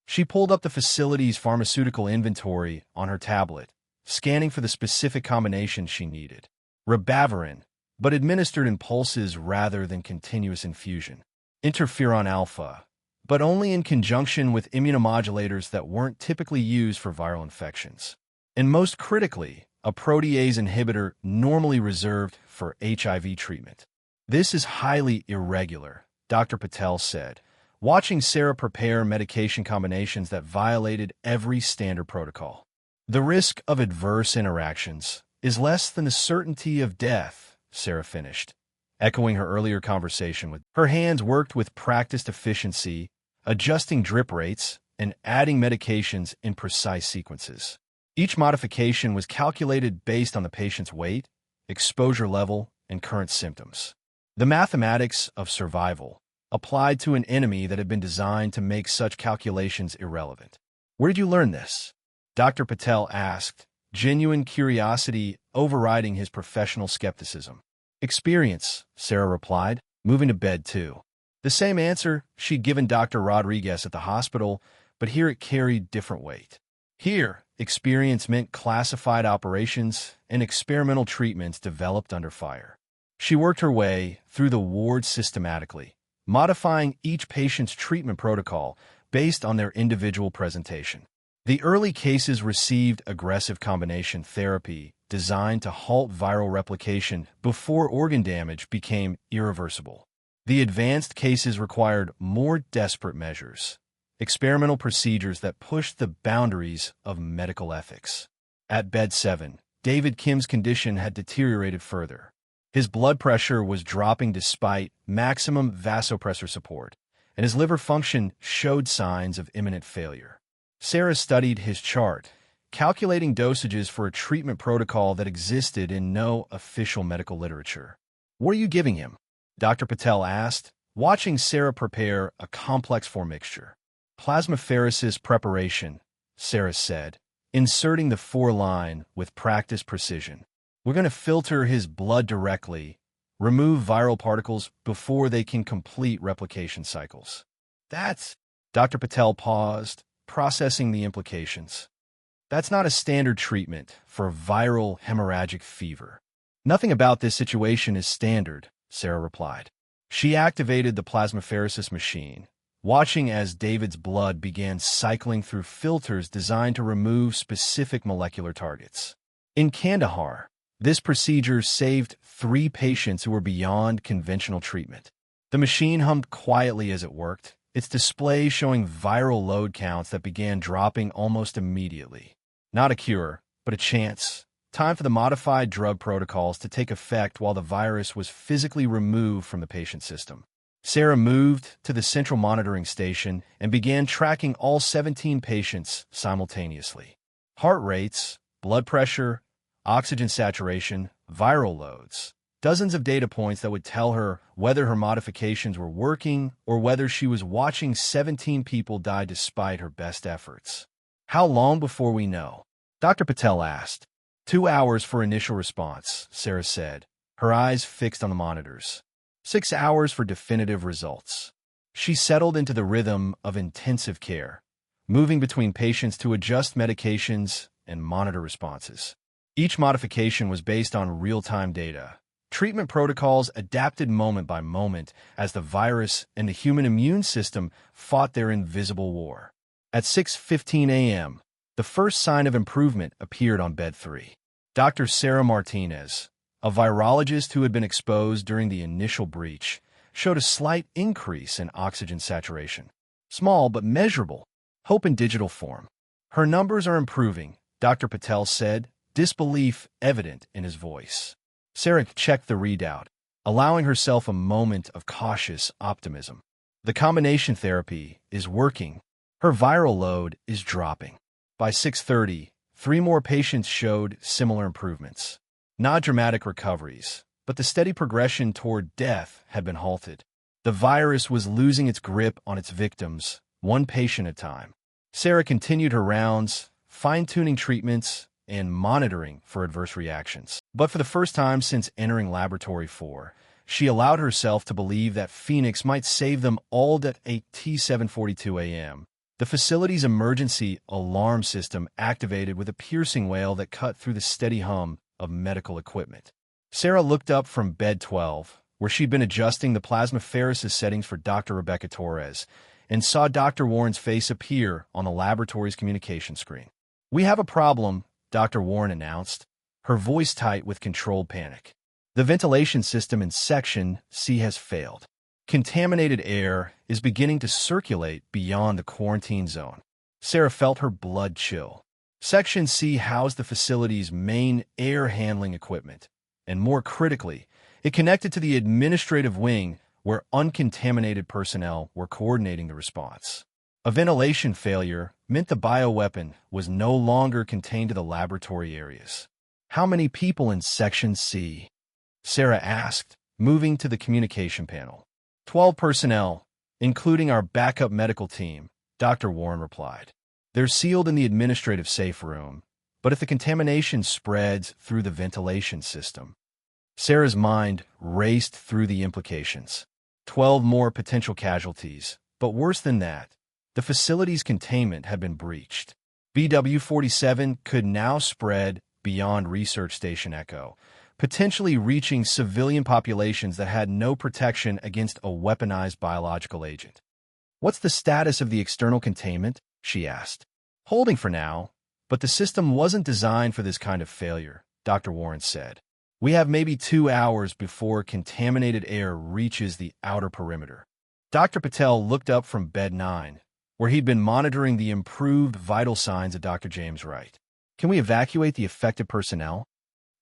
She pulled up the facility's pharmaceutical inventory on her tablet, scanning for the specific combination she needed. Ribavirin, but administered in pulses rather than continuous infusion. Interferon alpha, but only in conjunction with immunomodulators that weren't typically used for viral infections. And most critically, a protease inhibitor normally reserved for HIV treatment. This is highly irregular, Dr. Patel said, watching Sarah prepare medication combinations that violated every standard protocol. The risk of adverse interactions is less than the certainty of death, Sarah finished, echoing her earlier conversation with her hands worked with practiced efficiency, adjusting drip rates and adding medications in precise sequences. Each modification was calculated based on the patient's weight, exposure level, and current symptoms. The mathematics of survival applied to an enemy that had been designed to make such calculations irrelevant. Where did you learn this? Dr. Patel asked, genuine curiosity overriding his professional skepticism. Experience, Sarah replied, moving to bed 2. The same answer she'd given Dr. Rodriguez at the hospital, but here it carried different weight. Here, experience meant classified operations and experimental treatments developed under fire. She worked her way through the ward systematically, modifying each patient's treatment protocol based on their individual presentation. The early cases received aggressive combination therapy designed to halt viral replication before organ damage became irreversible. The advanced cases required more desperate measures, experimental procedures that pushed the boundaries of medical ethics. At bed 7, David Kim's condition had deteriorated further. His blood pressure was dropping despite maximum vasopressor support, and his liver function showed signs of imminent failure. Sarah studied his chart, calculating dosages for a treatment protocol that existed in no official medical literature. "What are you giving him?" Dr. Patel asked, watching Sarah prepare a complex mixture. "Plasmapheresis preparation," Sarah said, inserting the 4-line with practiced precision. "We're going to filter his blood directly, remove viral particles before they can complete replication cycles." "That's—" Dr. Patel paused, processing the implications. "That's not a standard treatment for viral hemorrhagic fever." "Nothing about this situation is standard," Sarah replied. She activated the plasmapheresis machine, watching as David's blood began cycling through filters designed to remove specific molecular targets. In Kandahar, this procedure saved 3 patients who were beyond conventional treatment. The machine hummed quietly as it worked, its display showing viral load counts that began dropping almost immediately. Not a cure, but a chance. Time for the modified drug protocols to take effect while the virus was physically removed from the patient's system. Sarah moved to the central monitoring station and began tracking all 17 patients simultaneously. Heart rates, blood pressure, oxygen saturation, viral loads. Dozens of data points that would tell her whether her modifications were working or whether she was watching 17 people die despite her best efforts. "How long before we know?" Dr. Patel asked. 2 hours for initial response," Sarah said, her eyes fixed on the monitors. 6 hours for definitive results. She settled into the rhythm of intensive care, moving between patients to adjust medications and monitor responses. Each modification was based on real-time data. Treatment protocols adapted moment by moment as the virus and the human immune system fought their invisible war. At 6:15 a.m., the first sign of improvement appeared on bed 3. Dr. Sarah Martinez, a virologist who had been exposed during the initial breach, showed a slight increase in oxygen saturation. Small but measurable. Hope in digital form. "Her numbers are improving," Dr. Patel said, disbelief evident in his voice. Sarah checked the readout, allowing herself a moment of cautious optimism. The combination therapy is working. Her viral load is dropping. By 6:30, 3 more patients showed similar improvements. Not dramatic recoveries, but the steady progression toward death had been halted. The virus was losing its grip on its victims, one patient at a time. Sarah continued her rounds, fine-tuning treatments and monitoring for adverse reactions. But for the first time since entering Laboratory 4, she allowed herself to believe that Phoenix might save them all at 7:42 a.m. The facility's emergency alarm system activated with a piercing wail that cut through the steady hum of medical equipment. Sarah looked up from bed 12, where she'd been adjusting the plasmapheresis settings for Dr. Rebecca Torres, and saw Dr. Warren's face appear on the laboratory's communication screen. "We have a problem," Dr. Warren announced, her voice tight with controlled panic. "The ventilation system in Section C has failed. Contaminated air is beginning to circulate beyond the quarantine zone." Sarah felt her blood chill. Section C housed the facility's main air handling equipment, and more critically, it connected to the administrative wing where uncontaminated personnel were coordinating the response. A ventilation failure meant the bioweapon was no longer contained to the laboratory areas. "How many people in Section C?" Sarah asked, moving to the communication panel. 12 personnel, including our backup medical team," Dr. Warren replied. "They're sealed in the administrative safe room, but if the contamination spreads through the ventilation system..." Sarah's mind raced through the implications. 12 more potential casualties, but worse than that, the facility's containment had been breached. BW-47 could now spread beyond Research Station Echo, potentially reaching civilian populations that had no protection against a weaponized biological agent. "What's the status of the external containment?" she asked. "Holding for now, but the system wasn't designed for this kind of failure," Dr. Warren said. "We have maybe 2 hours before contaminated air reaches the outer perimeter." Dr. Patel looked up from bed 9, where he'd been monitoring the improved vital signs of Dr. James Wright. "Can we evacuate the affected personnel?"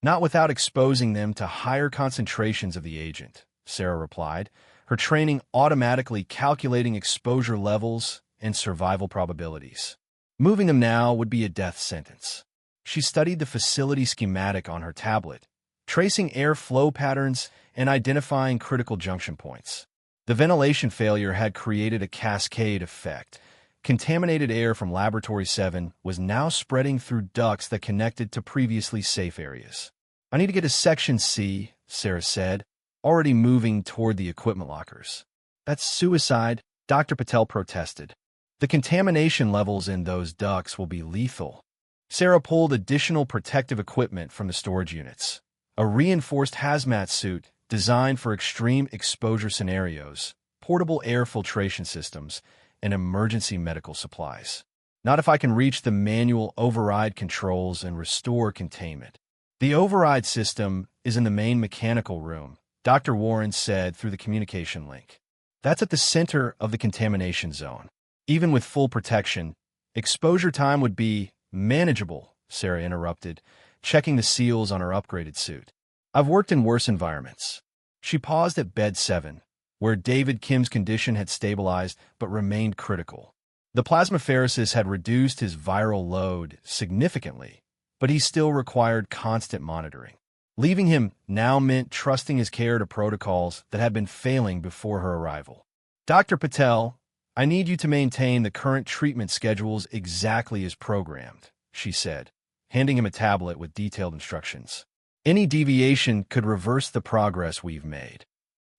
Not without exposing them to higher concentrations of the agent, Sarah replied, her training automatically calculating exposure levels and survival probabilities. Moving them now would be a death sentence. She studied the facility schematic on her tablet, tracing air flow patterns and identifying critical junction points. The ventilation failure had created a cascade effect. Contaminated air from Laboratory 7 was now spreading through ducts that connected to previously safe areas. "I need to get to Section C," Sarah said, already moving toward the equipment lockers. "That's suicide," Dr. Patel protested. "The contamination levels in those ducts will be lethal." Sarah pulled additional protective equipment from the storage units. A reinforced hazmat suit designed for extreme exposure scenarios, portable air filtration systems, and emergency medical supplies. "Not if I can reach the manual override controls and restore containment." "The override system is in the main mechanical room," Dr. Warren said through the communication link. "That's at the center of the contamination zone. Even with full protection, exposure time would be manageable," Sarah interrupted, checking the seals on her upgraded suit. "I've worked in worse environments." She paused at Bed 7, where David Kim's condition had stabilized but remained critical. The plasmapheresis had reduced his viral load significantly, but he still required constant monitoring. Leaving him now meant trusting his care to protocols that had been failing before her arrival. "Dr. Patel, I need you to maintain the current treatment schedules exactly as programmed," she said, handing him a tablet with detailed instructions. "Any deviation could reverse the progress we've made."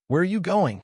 "Where are you going?"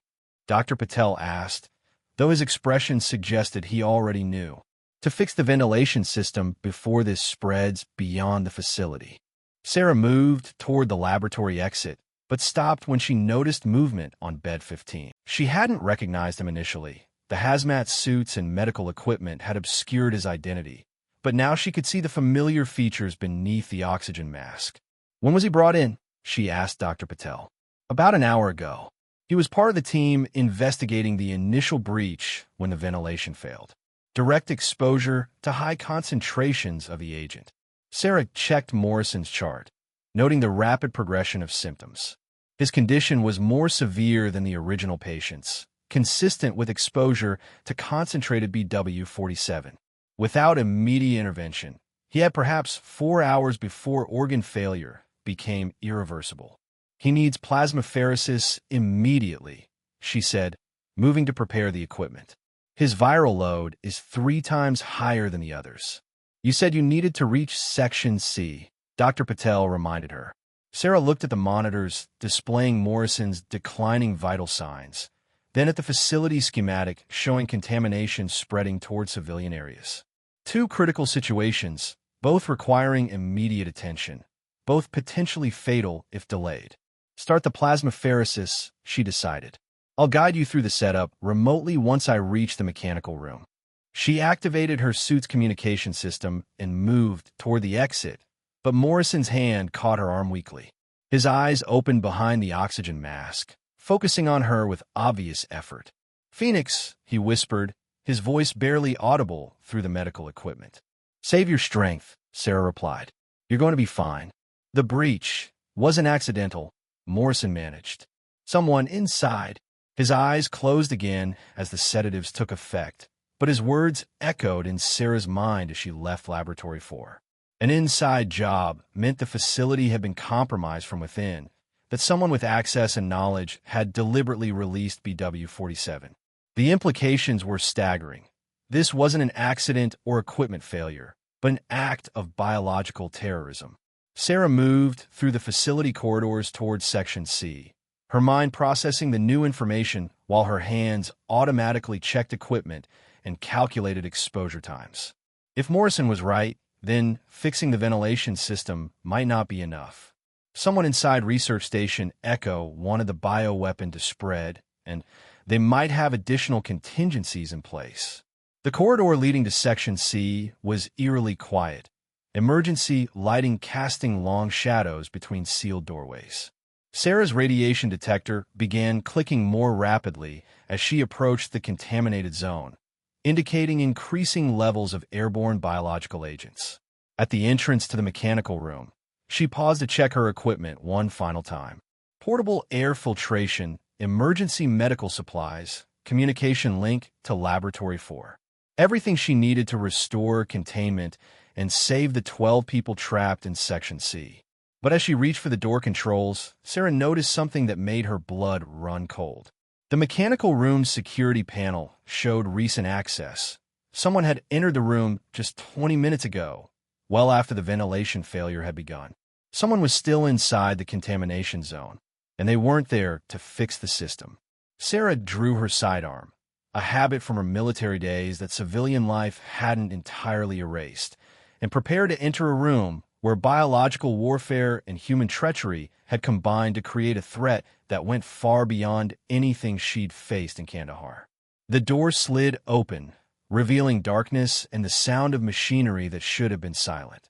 Dr. Patel asked, though his expression suggested he already knew. "To fix the ventilation system before this spreads beyond the facility." Sarah moved toward the laboratory exit, but stopped when she noticed movement on Bed 15. She hadn't recognized him initially. The hazmat suits and medical equipment had obscured his identity, but now she could see the familiar features beneath the oxygen mask. "When was he brought in?" she asked Dr. Patel. "About an hour ago. He was part of the team investigating the initial breach when the ventilation failed. Direct exposure to high concentrations of the agent." Sarah checked Morrison's chart, noting the rapid progression of symptoms. His condition was more severe than the original patient's, consistent with exposure to concentrated BW-47. Without immediate intervention, he had perhaps 4 hours before organ failure became irreversible. "He needs plasmapheresis immediately," she said, moving to prepare the equipment. "His viral load is 3 times higher than the others." "You said you needed to reach Section C," Dr. Patel reminded her. Sarah looked at the monitors displaying Morrison's declining vital signs, then at the facility schematic showing contamination spreading toward civilian areas. 2 critical situations, both requiring immediate attention, both potentially fatal if delayed. "Start the plasmapheresis," she decided. "I'll guide you through the setup remotely once I reach the mechanical room." She activated her suit's communication system and moved toward the exit, but Morrison's hand caught her arm weakly. His eyes opened behind the oxygen mask, focusing on her with obvious effort. "Phoenix," he whispered, his voice barely audible through the medical equipment. "Save your strength," Sarah replied. "You're going to be fine." "The breach wasn't accidental," Morrison managed. "Someone inside." His eyes closed again as the sedatives took effect, but his words echoed in Sarah's mind as she left Laboratory 4. An inside job meant the facility had been compromised from within, that someone with access and knowledge had deliberately released BW-47. The implications were staggering. This wasn't an accident or equipment failure, but an act of biological terrorism. Sarah moved through the facility corridors towards Section C, her mind processing the new information while her hands automatically checked equipment and calculated exposure times. If Morrison was right, then fixing the ventilation system might not be enough. Someone inside Research Station Echo wanted the bioweapon to spread, and they might have additional contingencies in place. The corridor leading to Section C was eerily quiet, emergency lighting casting long shadows between sealed doorways. Sarah's radiation detector began clicking more rapidly as she approached the contaminated zone, indicating increasing levels of airborne biological agents. At the entrance to the mechanical room, She paused to check her equipment one final time. Portable air filtration, emergency medical supplies, communication link to Laboratory 4. Everything she needed to restore containment and save the 12 people trapped in Section C. But as she reached for the door controls, Sarah noticed something that made her blood run cold. The mechanical room's security panel showed recent access. Someone had entered the room just 20 minutes ago, well after the ventilation failure had begun. Someone was still inside the contamination zone, and they weren't there to fix the system. Sarah drew her sidearm, a habit from her military days that civilian life hadn't entirely erased, and prepared to enter a room where biological warfare and human treachery had combined to create a threat that went far beyond anything she'd faced in Kandahar. The door slid open, revealing darkness and the sound of machinery that should have been silent.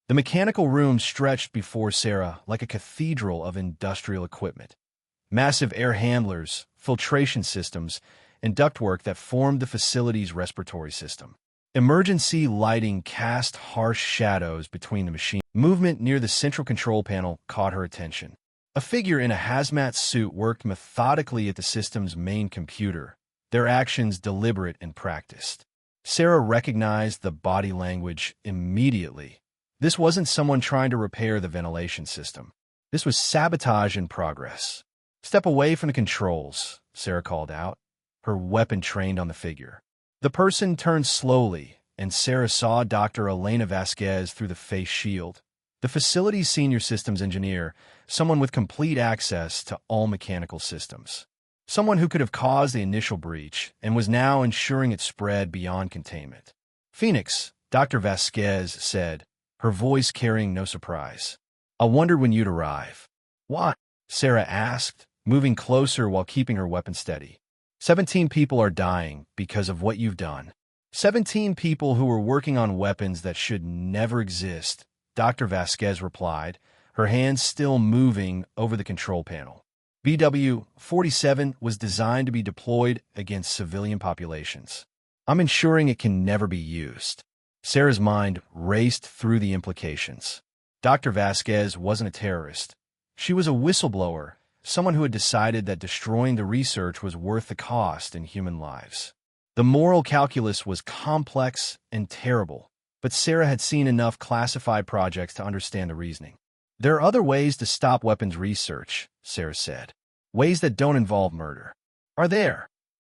The mechanical room stretched before Sarah like a cathedral of industrial equipment. Massive air handlers, filtration systems, and ductwork that formed the facility's respiratory system. Emergency lighting cast harsh shadows between the machines. Movement near the central control panel caught her attention. A figure in a hazmat suit worked methodically at the system's main computer, their actions deliberate and practiced. Sarah recognized the body language immediately. This wasn't someone trying to repair the ventilation system. This was sabotage in progress. "Step away from the controls," Sarah called out, her weapon trained on the figure. The person turned slowly, and Sarah saw Dr. Elena Vasquez through the face shield, the facility's senior systems engineer, someone with complete access to all mechanical systems. Someone who could have caused the initial breach and was now ensuring it spread beyond containment. "Phoenix," Dr. Vasquez said, her voice carrying no surprise. "I wondered when you'd arrive." "What?" Sarah asked, moving closer while keeping her weapon steady. 17 people are dying because of what you've done. 17 people who were working on weapons that should never exist, Dr. Vasquez replied, her hands still moving over the control panel. BW-47 was designed to be deployed against civilian populations. I'm ensuring it can never be used. Sarah's mind raced through the implications. Dr. Vasquez wasn't a terrorist. She was a whistleblower, someone who had decided that destroying the research was worth the cost in human lives. The moral calculus was complex and terrible, but Sarah had seen enough classified projects to understand the reasoning. There are other ways to stop weapons research, Sarah said. Ways that don't involve murder. Are there?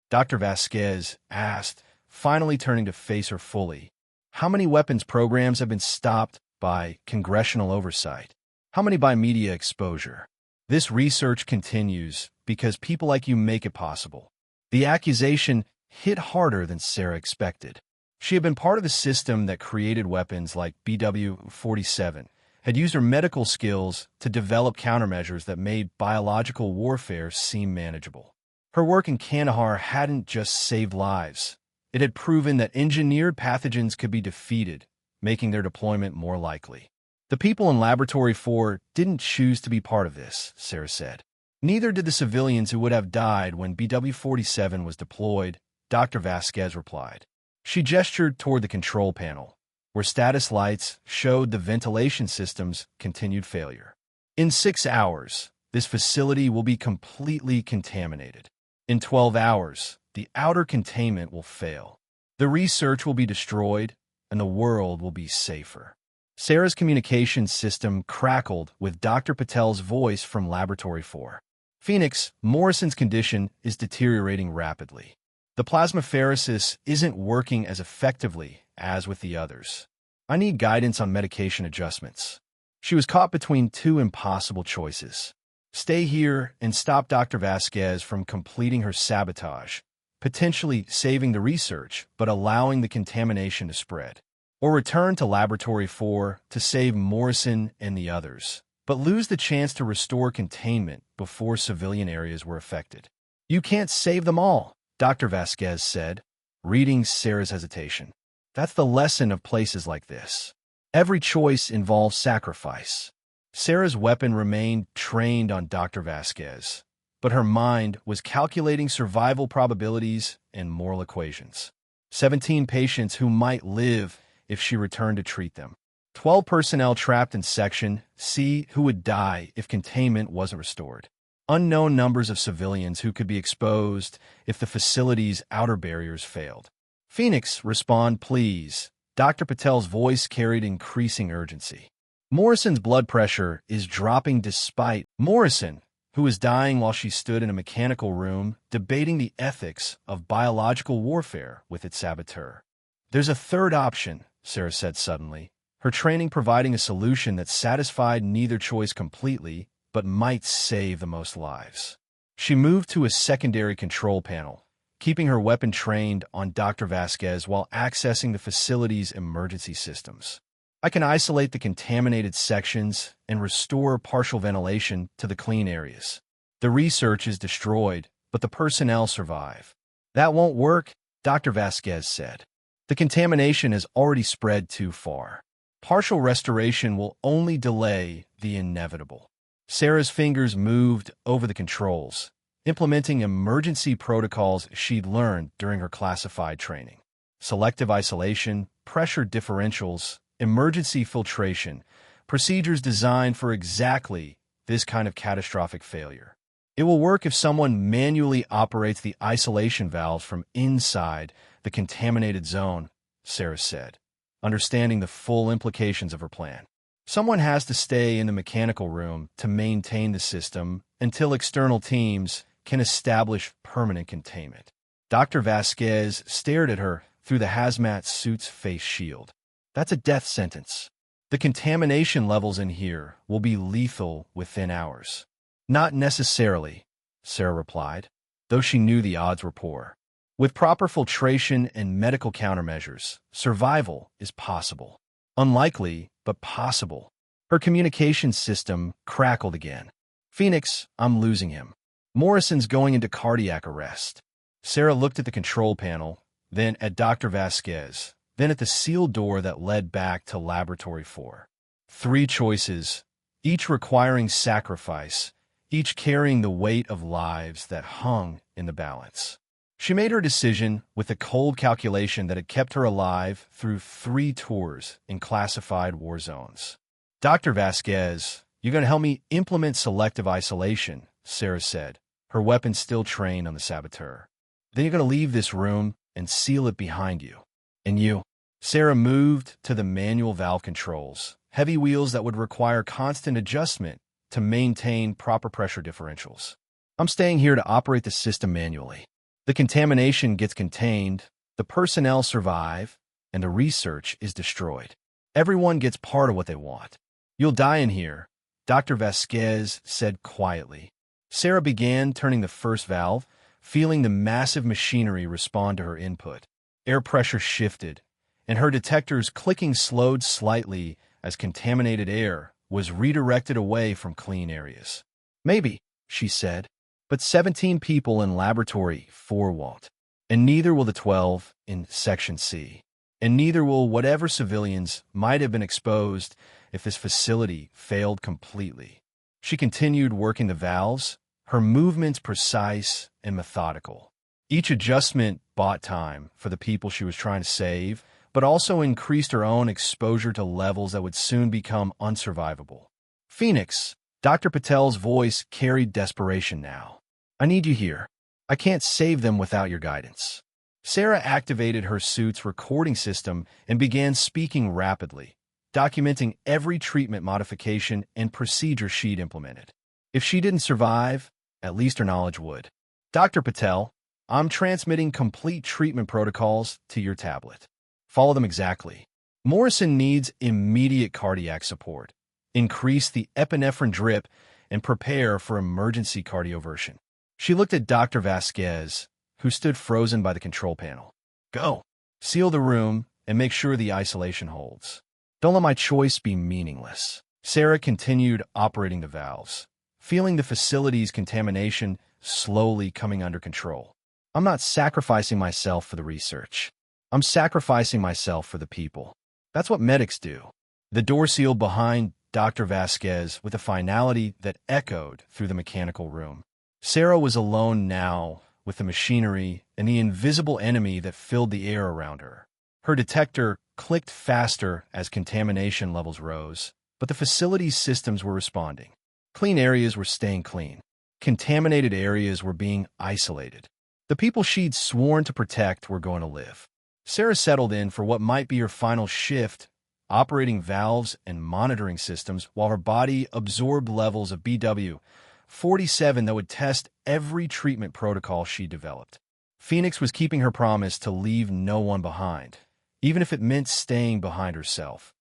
Dr. Vasquez asked, finally turning to face her fully. How many weapons programs have been stopped by congressional oversight? How many by media exposure? This research continues because people like you make it possible. The accusation hit harder than Sarah expected. She had been part of the system that created weapons like BW-47, had used her medical skills to develop countermeasures that made biological warfare seem manageable. Her work in Kandahar hadn't just saved lives. It had proven that engineered pathogens could be defeated, making their deployment more likely. The people in Laboratory 4 didn't choose to be part of this, Sarah said. Neither did the civilians who would have died when BW-47 was deployed, Dr. Vasquez replied. She gestured toward the control panel, where status lights showed the ventilation system's continued failure. In 6 hours, this facility will be completely contaminated. In 12 hours, the outer containment will fail. The research will be destroyed, and the world will be safer. Sarah's communications system crackled with Dr. Patel's voice from Laboratory 4. Phoenix, Morrison's condition is deteriorating rapidly. The plasmapheresis isn't working as effectively as with the others. I need guidance on medication adjustments. She was caught between two impossible choices. Stay here and stop Dr. Vasquez from completing her sabotage, potentially saving the research but allowing the contamination to spread. Or return to Laboratory 4 to save Morrison and the others, but lose the chance to restore containment before civilian areas were affected. You can't save them all, Dr. Vasquez said, reading Sarah's hesitation. That's the lesson of places like this. Every choice involves sacrifice. Sarah's weapon remained trained on Dr. Vasquez, but her mind was calculating survival probabilities and moral equations. 17 patients who might live if she returned to treat them. 12 personnel trapped in Section C who would die if containment wasn't restored. Unknown numbers of civilians who could be exposed if the facility's outer barriers failed. Phoenix, respond please. Dr. Patel's voice carried increasing urgency. Morrison's blood pressure is dropping despite Morrison, who was dying while she stood in a mechanical room debating the ethics of biological warfare with its saboteur. There's a third option, Sarah said suddenly, her training providing a solution that satisfied neither choice completely, but might save the most lives. She moved to a secondary control panel, keeping her weapon trained on Dr. Vasquez while accessing the facility's emergency systems. I can isolate the contaminated sections and restore partial ventilation to the clean areas. The research is destroyed, but the personnel survive. That won't work, Dr. Vasquez said. The contamination has already spread too far. Partial restoration will only delay the inevitable. Sarah's fingers moved over the controls, implementing emergency protocols she'd learned during her classified training. Selective isolation, pressure differentials, emergency filtration, procedures designed for exactly this kind of catastrophic failure. It will work if someone manually operates the isolation valves from inside the contaminated zone, Sarah said, understanding the full implications of her plan. Someone has to stay in the mechanical room to maintain the system until external teams can establish permanent containment. Dr. Vasquez stared at her through the hazmat suit's face shield. That's a death sentence. The contamination levels in here will be lethal within hours. Not necessarily, Sarah replied, though she knew the odds were poor. With proper filtration and medical countermeasures, survival is possible. Unlikely, but possible. Her communication system crackled again. Phoenix, I'm losing him. Morrison's going into cardiac arrest. Sarah looked at the control panel, then at Dr. Vasquez, then at the sealed door that led back to Laboratory 4. 3 choices, each requiring sacrifice, each carrying the weight of lives that hung in the balance. She made her decision with a cold calculation that had kept her alive through 3 tours in classified war zones. Dr. Vasquez, you're going to help me implement selective isolation, Sarah said, her weapon still trained on the saboteur. Then you're going to leave this room and seal it behind you. And you? Sarah moved to the manual valve controls, heavy wheels that would require constant adjustment to maintain proper pressure differentials. I'm staying here to operate the system manually. The contamination gets contained, the personnel survive, and the research is destroyed. Everyone gets part of what they want. You'll die in here, Dr. Vasquez said quietly. Sarah began turning the first valve, feeling the massive machinery respond to her input. Air pressure shifted, and her detector's clicking slowed slightly as contaminated air was redirected away from clean areas. Maybe, she said, but 17 people in Laboratory 4 won't. And neither will the 12 in Section C. And neither will whatever civilians might have been exposed if this facility failed completely. She continued working the valves, her movements precise and methodical. Each adjustment bought time for the people she was trying to save, but also increased her own exposure to levels that would soon become unsurvivable. Phoenix, Dr. Patel's voice carried desperation now. I need you here. I can't save them without your guidance. Sarah activated her suit's recording system and began speaking rapidly, documenting every treatment modification and procedure she'd implemented. If she didn't survive, at least her knowledge would. Dr. Patel, I'm transmitting complete treatment protocols to your tablet. Follow them exactly. Morrison needs immediate cardiac support. Increase the epinephrine drip and prepare for emergency cardioversion. She looked at Dr. Vasquez, who stood frozen by the control panel. Go. Seal the room and make sure the isolation holds. Don't let my choice be meaningless. Sarah continued operating the valves, feeling the facility's contamination slowly coming under control. I'm not sacrificing myself for the research. I'm sacrificing myself for the people. That's what medics do. The door sealed behind Dr. Vasquez with a finality that echoed through the mechanical room. Sarah was alone now with the machinery and the invisible enemy that filled the air around her. Her detector clicked faster as contamination levels rose, but the facility's systems were responding. Clean areas were staying clean. Contaminated areas were being isolated. The people she'd sworn to protect were going to live. Sarah settled in for what might be her final shift, operating valves and monitoring systems while her body absorbed levels of BW-47 that would test every treatment protocol she developed. Phoenix was keeping her promise to leave no one behind, even if it meant staying behind herself.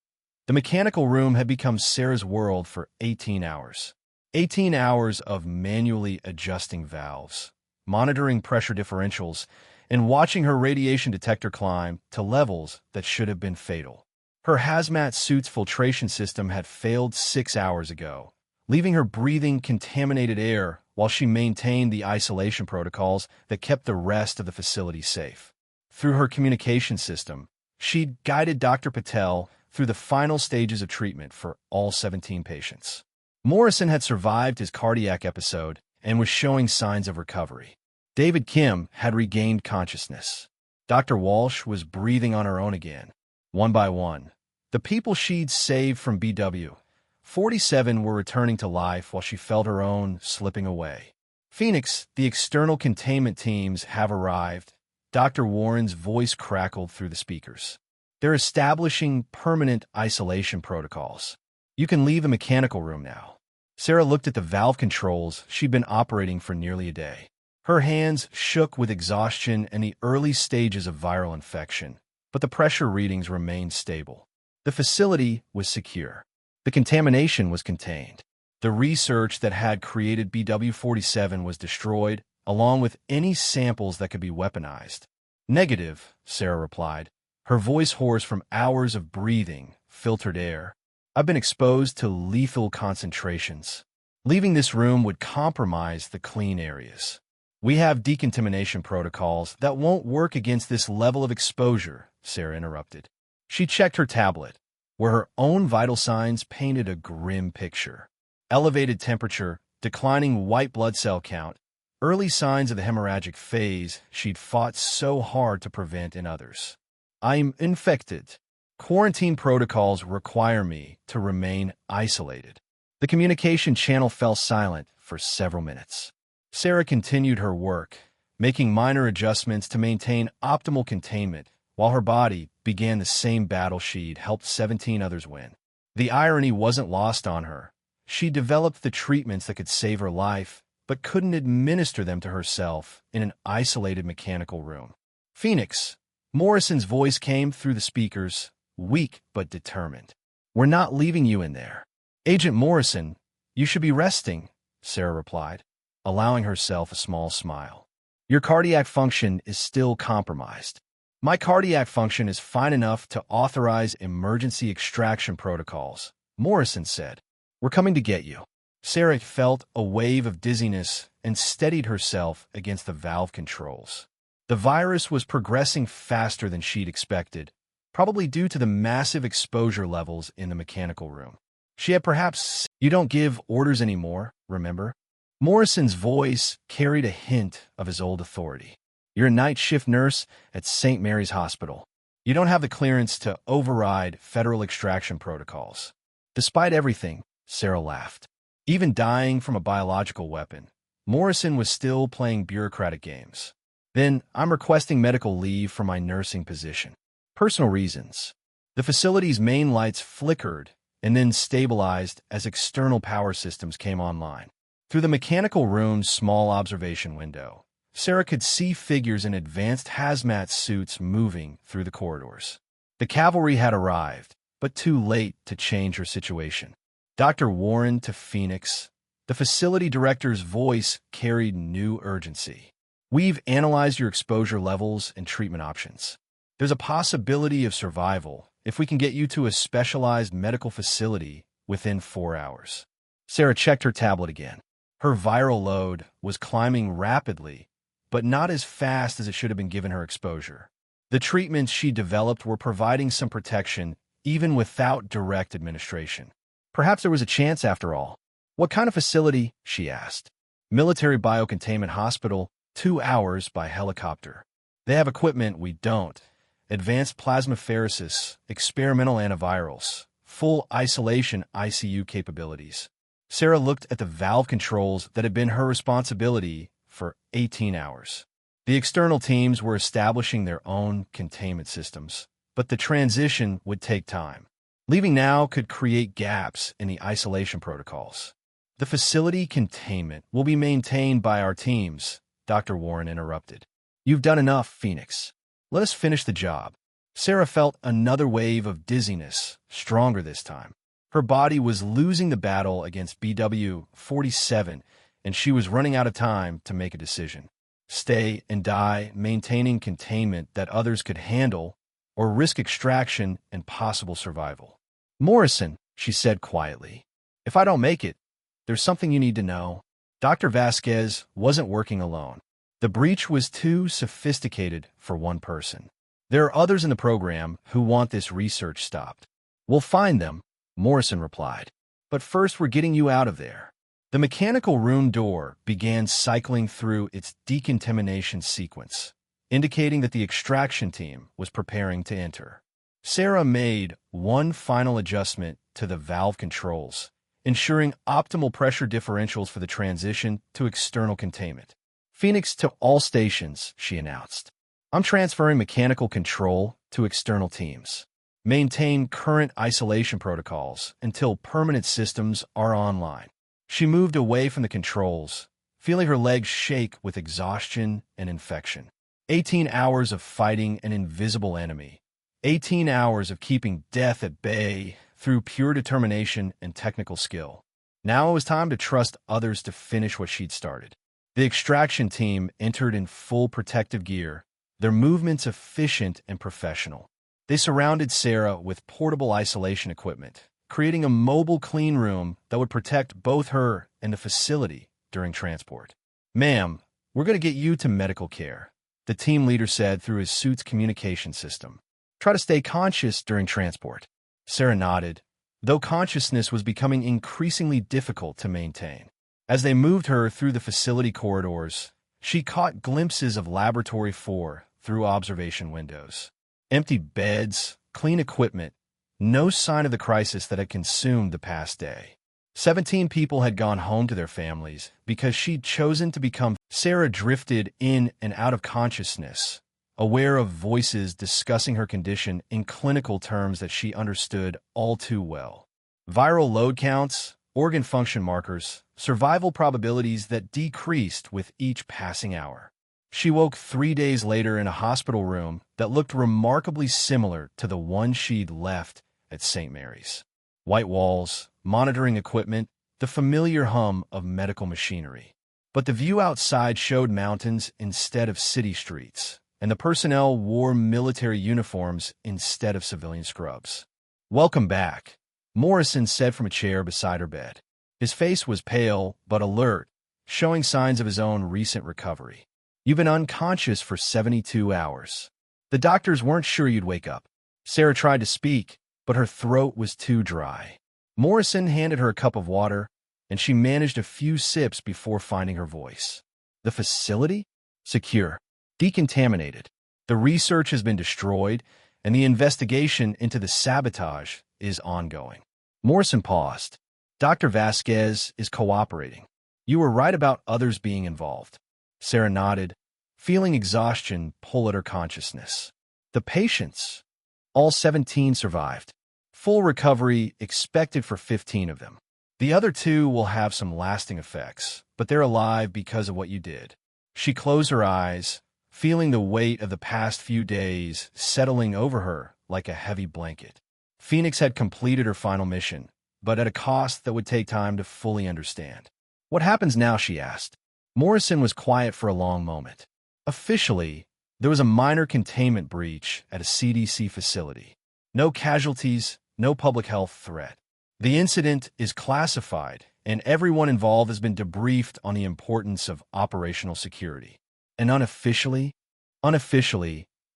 The mechanical room had become Sarah's world for 18 hours. 18 hours of manually adjusting valves, monitoring pressure differentials, and watching her radiation detector climb to levels that should have been fatal. Her hazmat suit's filtration system had failed 6 hours ago, leaving her breathing contaminated air while she maintained the isolation protocols that kept the rest of the facility safe. Through her communication system, she'd guided Dr. Patel through the final stages of treatment for all 17 patients. Morrison had survived his cardiac episode and was showing signs of recovery. David Kim had regained consciousness. Dr. Walsh was breathing on her own again. One by one, the people she'd saved from BW-47 were returning to life while she felt her own slipping away. Phoenix, the external containment teams have arrived. Dr. Warren's voice crackled through the speakers. They're establishing permanent isolation protocols. You can leave the mechanical room now. Sarah looked at the valve controls she'd been operating for nearly a day. Her hands shook with exhaustion and the early stages of viral infection, but the pressure readings remained stable. The facility was secure. The contamination was contained. The research that had created BW-47 was destroyed, along with any samples that could be weaponized. Negative, Sarah replied, her voice hoarse from hours of breathing filtered air. I've been exposed to lethal concentrations. Leaving this room would compromise the clean areas. We have decontamination protocols that won't work against this level of exposure, Sarah interrupted. She checked her tablet, where her own vital signs painted a grim picture. Elevated temperature, declining white blood cell count, early signs of the hemorrhagic phase she'd fought so hard to prevent in others. I'm infected. Quarantine protocols require me to remain isolated. The communication channel fell silent for several minutes. Sarah continued her work, making minor adjustments to maintain optimal containment, while her body began the same battle she'd helped 17 others win. The irony wasn't lost on her. She developed the treatments that could save her life, but couldn't administer them to herself in an isolated mechanical room. Phoenix, Morrison's voice came through the speakers, weak but determined. We're not leaving you in there. Agent Morrison, you should be resting, Sarah replied, allowing herself a small smile. Your cardiac function is still compromised. My cardiac function is fine enough to authorize emergency extraction protocols, Morrison said. We're coming to get you. Sarah felt a wave of dizziness and steadied herself against the valve controls. The virus was progressing faster than she'd expected, probably due to the massive exposure levels in the mechanical room. She had perhaps, you don't give orders anymore, remember? Morrison's voice carried a hint of his old authority. You're a night shift nurse at St. Mary's Hospital. You don't have the clearance to override federal extraction protocols. Despite everything, Sarah laughed. Even dying from a biological weapon, Morrison was still playing bureaucratic games. Then I'm requesting medical leave for my nursing position. Personal reasons. The facility's main lights flickered and then stabilized as external power systems came online. Through the mechanical room's small observation window, Sarah could see figures in advanced hazmat suits moving through the corridors. The cavalry had arrived, but too late to change her situation. Dr. Warren to Phoenix, the facility director's voice carried new urgency. We've analyzed your exposure levels and treatment options. There's a possibility of survival if we can get you to a specialized medical facility within 4 hours. Sarah checked her tablet again. Her viral load was climbing rapidly, but not as fast as it should have been given her exposure. The treatments she developed were providing some protection even without direct administration. Perhaps there was a chance after all. What kind of facility? She asked. Military Biocontainment Hospital, 2 hours by helicopter. They have equipment we don't, advanced plasmapheresis, experimental antivirals, full isolation ICU capabilities. Sarah looked at the valve controls that had been her responsibility for 18 hours. The external teams were establishing their own containment systems, but the transition would take time. Leaving now could create gaps in the isolation protocols. The facility containment will be maintained by our teams, Dr. Warren interrupted. You've done enough, Phoenix. Let us finish the job. Sarah felt another wave of dizziness, stronger this time. Her body was losing the battle against BW-47, and she was running out of time to make a decision. Stay and die, maintaining containment that others could handle, or risk extraction and possible survival. Morrison, she said quietly, if I don't make it, there's something you need to know. Dr. Vasquez wasn't working alone. The breach was too sophisticated for one person. There are others in the program who want this research stopped. We'll find them, Morrison replied. But first we're getting you out of there. The mechanical room door began cycling through its decontamination sequence, indicating that the extraction team was preparing to enter. Sarah made one final adjustment to the valve controls, ensuring optimal pressure differentials for the transition to external containment. Phoenix to all stations, she announced. I'm transferring mechanical control to external teams. Maintain current isolation protocols until permanent systems are online. She moved away from the controls, feeling her legs shake with exhaustion and infection. 18 hours of fighting an invisible enemy. 18 hours of keeping death at bay through pure determination and technical skill. Now it was time to trust others to finish what she'd started. The extraction team entered in full protective gear, their movements efficient and professional. They surrounded Sarah with portable isolation equipment, creating a mobile clean room that would protect both her and the facility during transport. Ma'am, we're going to get you to medical care, the team leader said through his suit's communication system. Try to stay conscious during transport. Sarah nodded, though consciousness was becoming increasingly difficult to maintain. As they moved her through the facility corridors, she caught glimpses of Laboratory 4 through observation windows. Empty beds, clean equipment, no sign of the crisis that had consumed the past day. 17 people had gone home to their families because she'd chosen to become. Sarah drifted in and out of consciousness, aware of voices discussing her condition in clinical terms that she understood all too well. Viral load counts, organ function markers, survival probabilities that decreased with each passing hour. She woke 3 days later in a hospital room that looked remarkably similar to the one she'd left at St. Mary's. White walls, monitoring equipment, the familiar hum of medical machinery. But the view outside showed mountains instead of city streets, and the personnel wore military uniforms instead of civilian scrubs. Welcome back, Morrison said from a chair beside her bed. His face was pale but alert, showing signs of his own recent recovery. You've been unconscious for 72 hours. The doctors weren't sure you'd wake up. Sarah tried to speak, but her throat was too dry. Morrison handed her a cup of water, and she managed a few sips before finding her voice. The facility? Secure. Decontaminated. The research has been destroyed, and the investigation into the sabotage is ongoing. Morrison paused. Dr. Vasquez is cooperating. You were right about others being involved. Sarah nodded, feeling exhaustion pull at her consciousness. The patients, all 17 survived. Full recovery expected for 15 of them. The other 2 will have some lasting effects, but they're alive because of what you did. She closed her eyes, feeling the weight of the past few days settling over her like a heavy blanket. Phoenix had completed her final mission, but at a cost that would take time to fully understand. What happens now, she asked. Morrison was quiet for a long moment. Officially, there was a minor containment breach at a CDC facility. No casualties, no public health threat. The incident is classified, and everyone involved has been debriefed on the importance of operational security. And unofficially,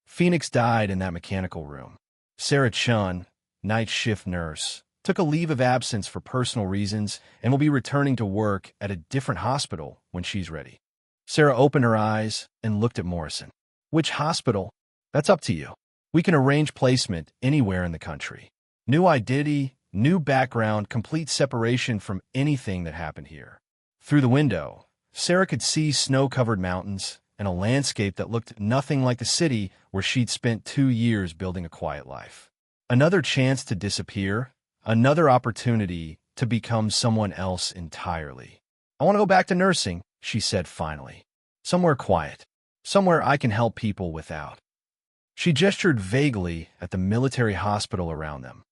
Phoenix died in that mechanical room. Sarah Chun, night shift nurse, took a leave of absence for personal reasons and will be returning to work at a different hospital when she's ready. Sarah opened her eyes and looked at Morrison. Which hospital? That's up to you. We can arrange placement anywhere in the country. New identity, new background, complete separation from anything that happened here. Through the window, Sarah could see snow-covered mountains and a landscape that looked nothing like the city where she'd spent 2 years building a quiet life. Another chance to disappear, another opportunity to become someone else entirely. "I want to go back to nursing," she said finally. "Somewhere quiet. Somewhere I can help people without." She gestured vaguely at the military hospital around them.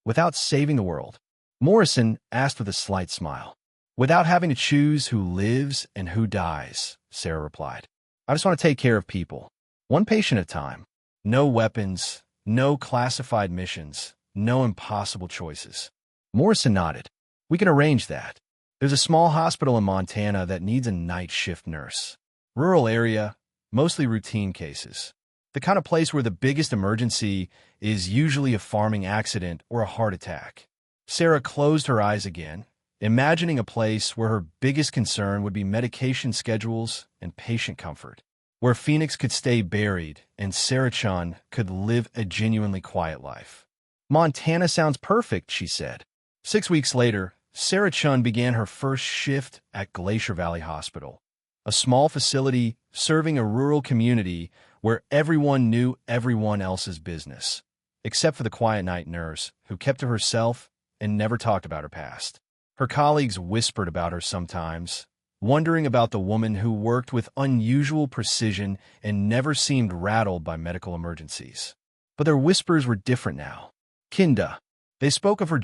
"Without saving the world?" Morrison asked with a slight smile. "Without having to choose who lives and who dies," Sarah replied. "I just want to take care of people. One patient at a time. No weapons, no classified missions, no impossible choices." Morrison nodded. "We can arrange that. There's a small hospital in Montana that needs a night shift nurse. Rural area, mostly routine cases. The kind of place where the biggest emergency is usually a farming accident or a heart attack." Sarah closed her eyes again, imagining a place where her biggest concern would be medication schedules and patient comfort, where Phoenix could stay buried and Sarah-chan could live a genuinely quiet life. "Montana sounds perfect," she said. 6 weeks later, Sarah-chan began her first shift at Glacier Valley Hospital, a small facility serving a rural community where everyone knew everyone else's business, except for the quiet night nurse who kept to herself and never talked about her past. Her colleagues whispered about her sometimes, wondering about the woman who worked with unusual precision and never seemed rattled by medical emergencies. But their whispers were different now. Kinda. They spoke of her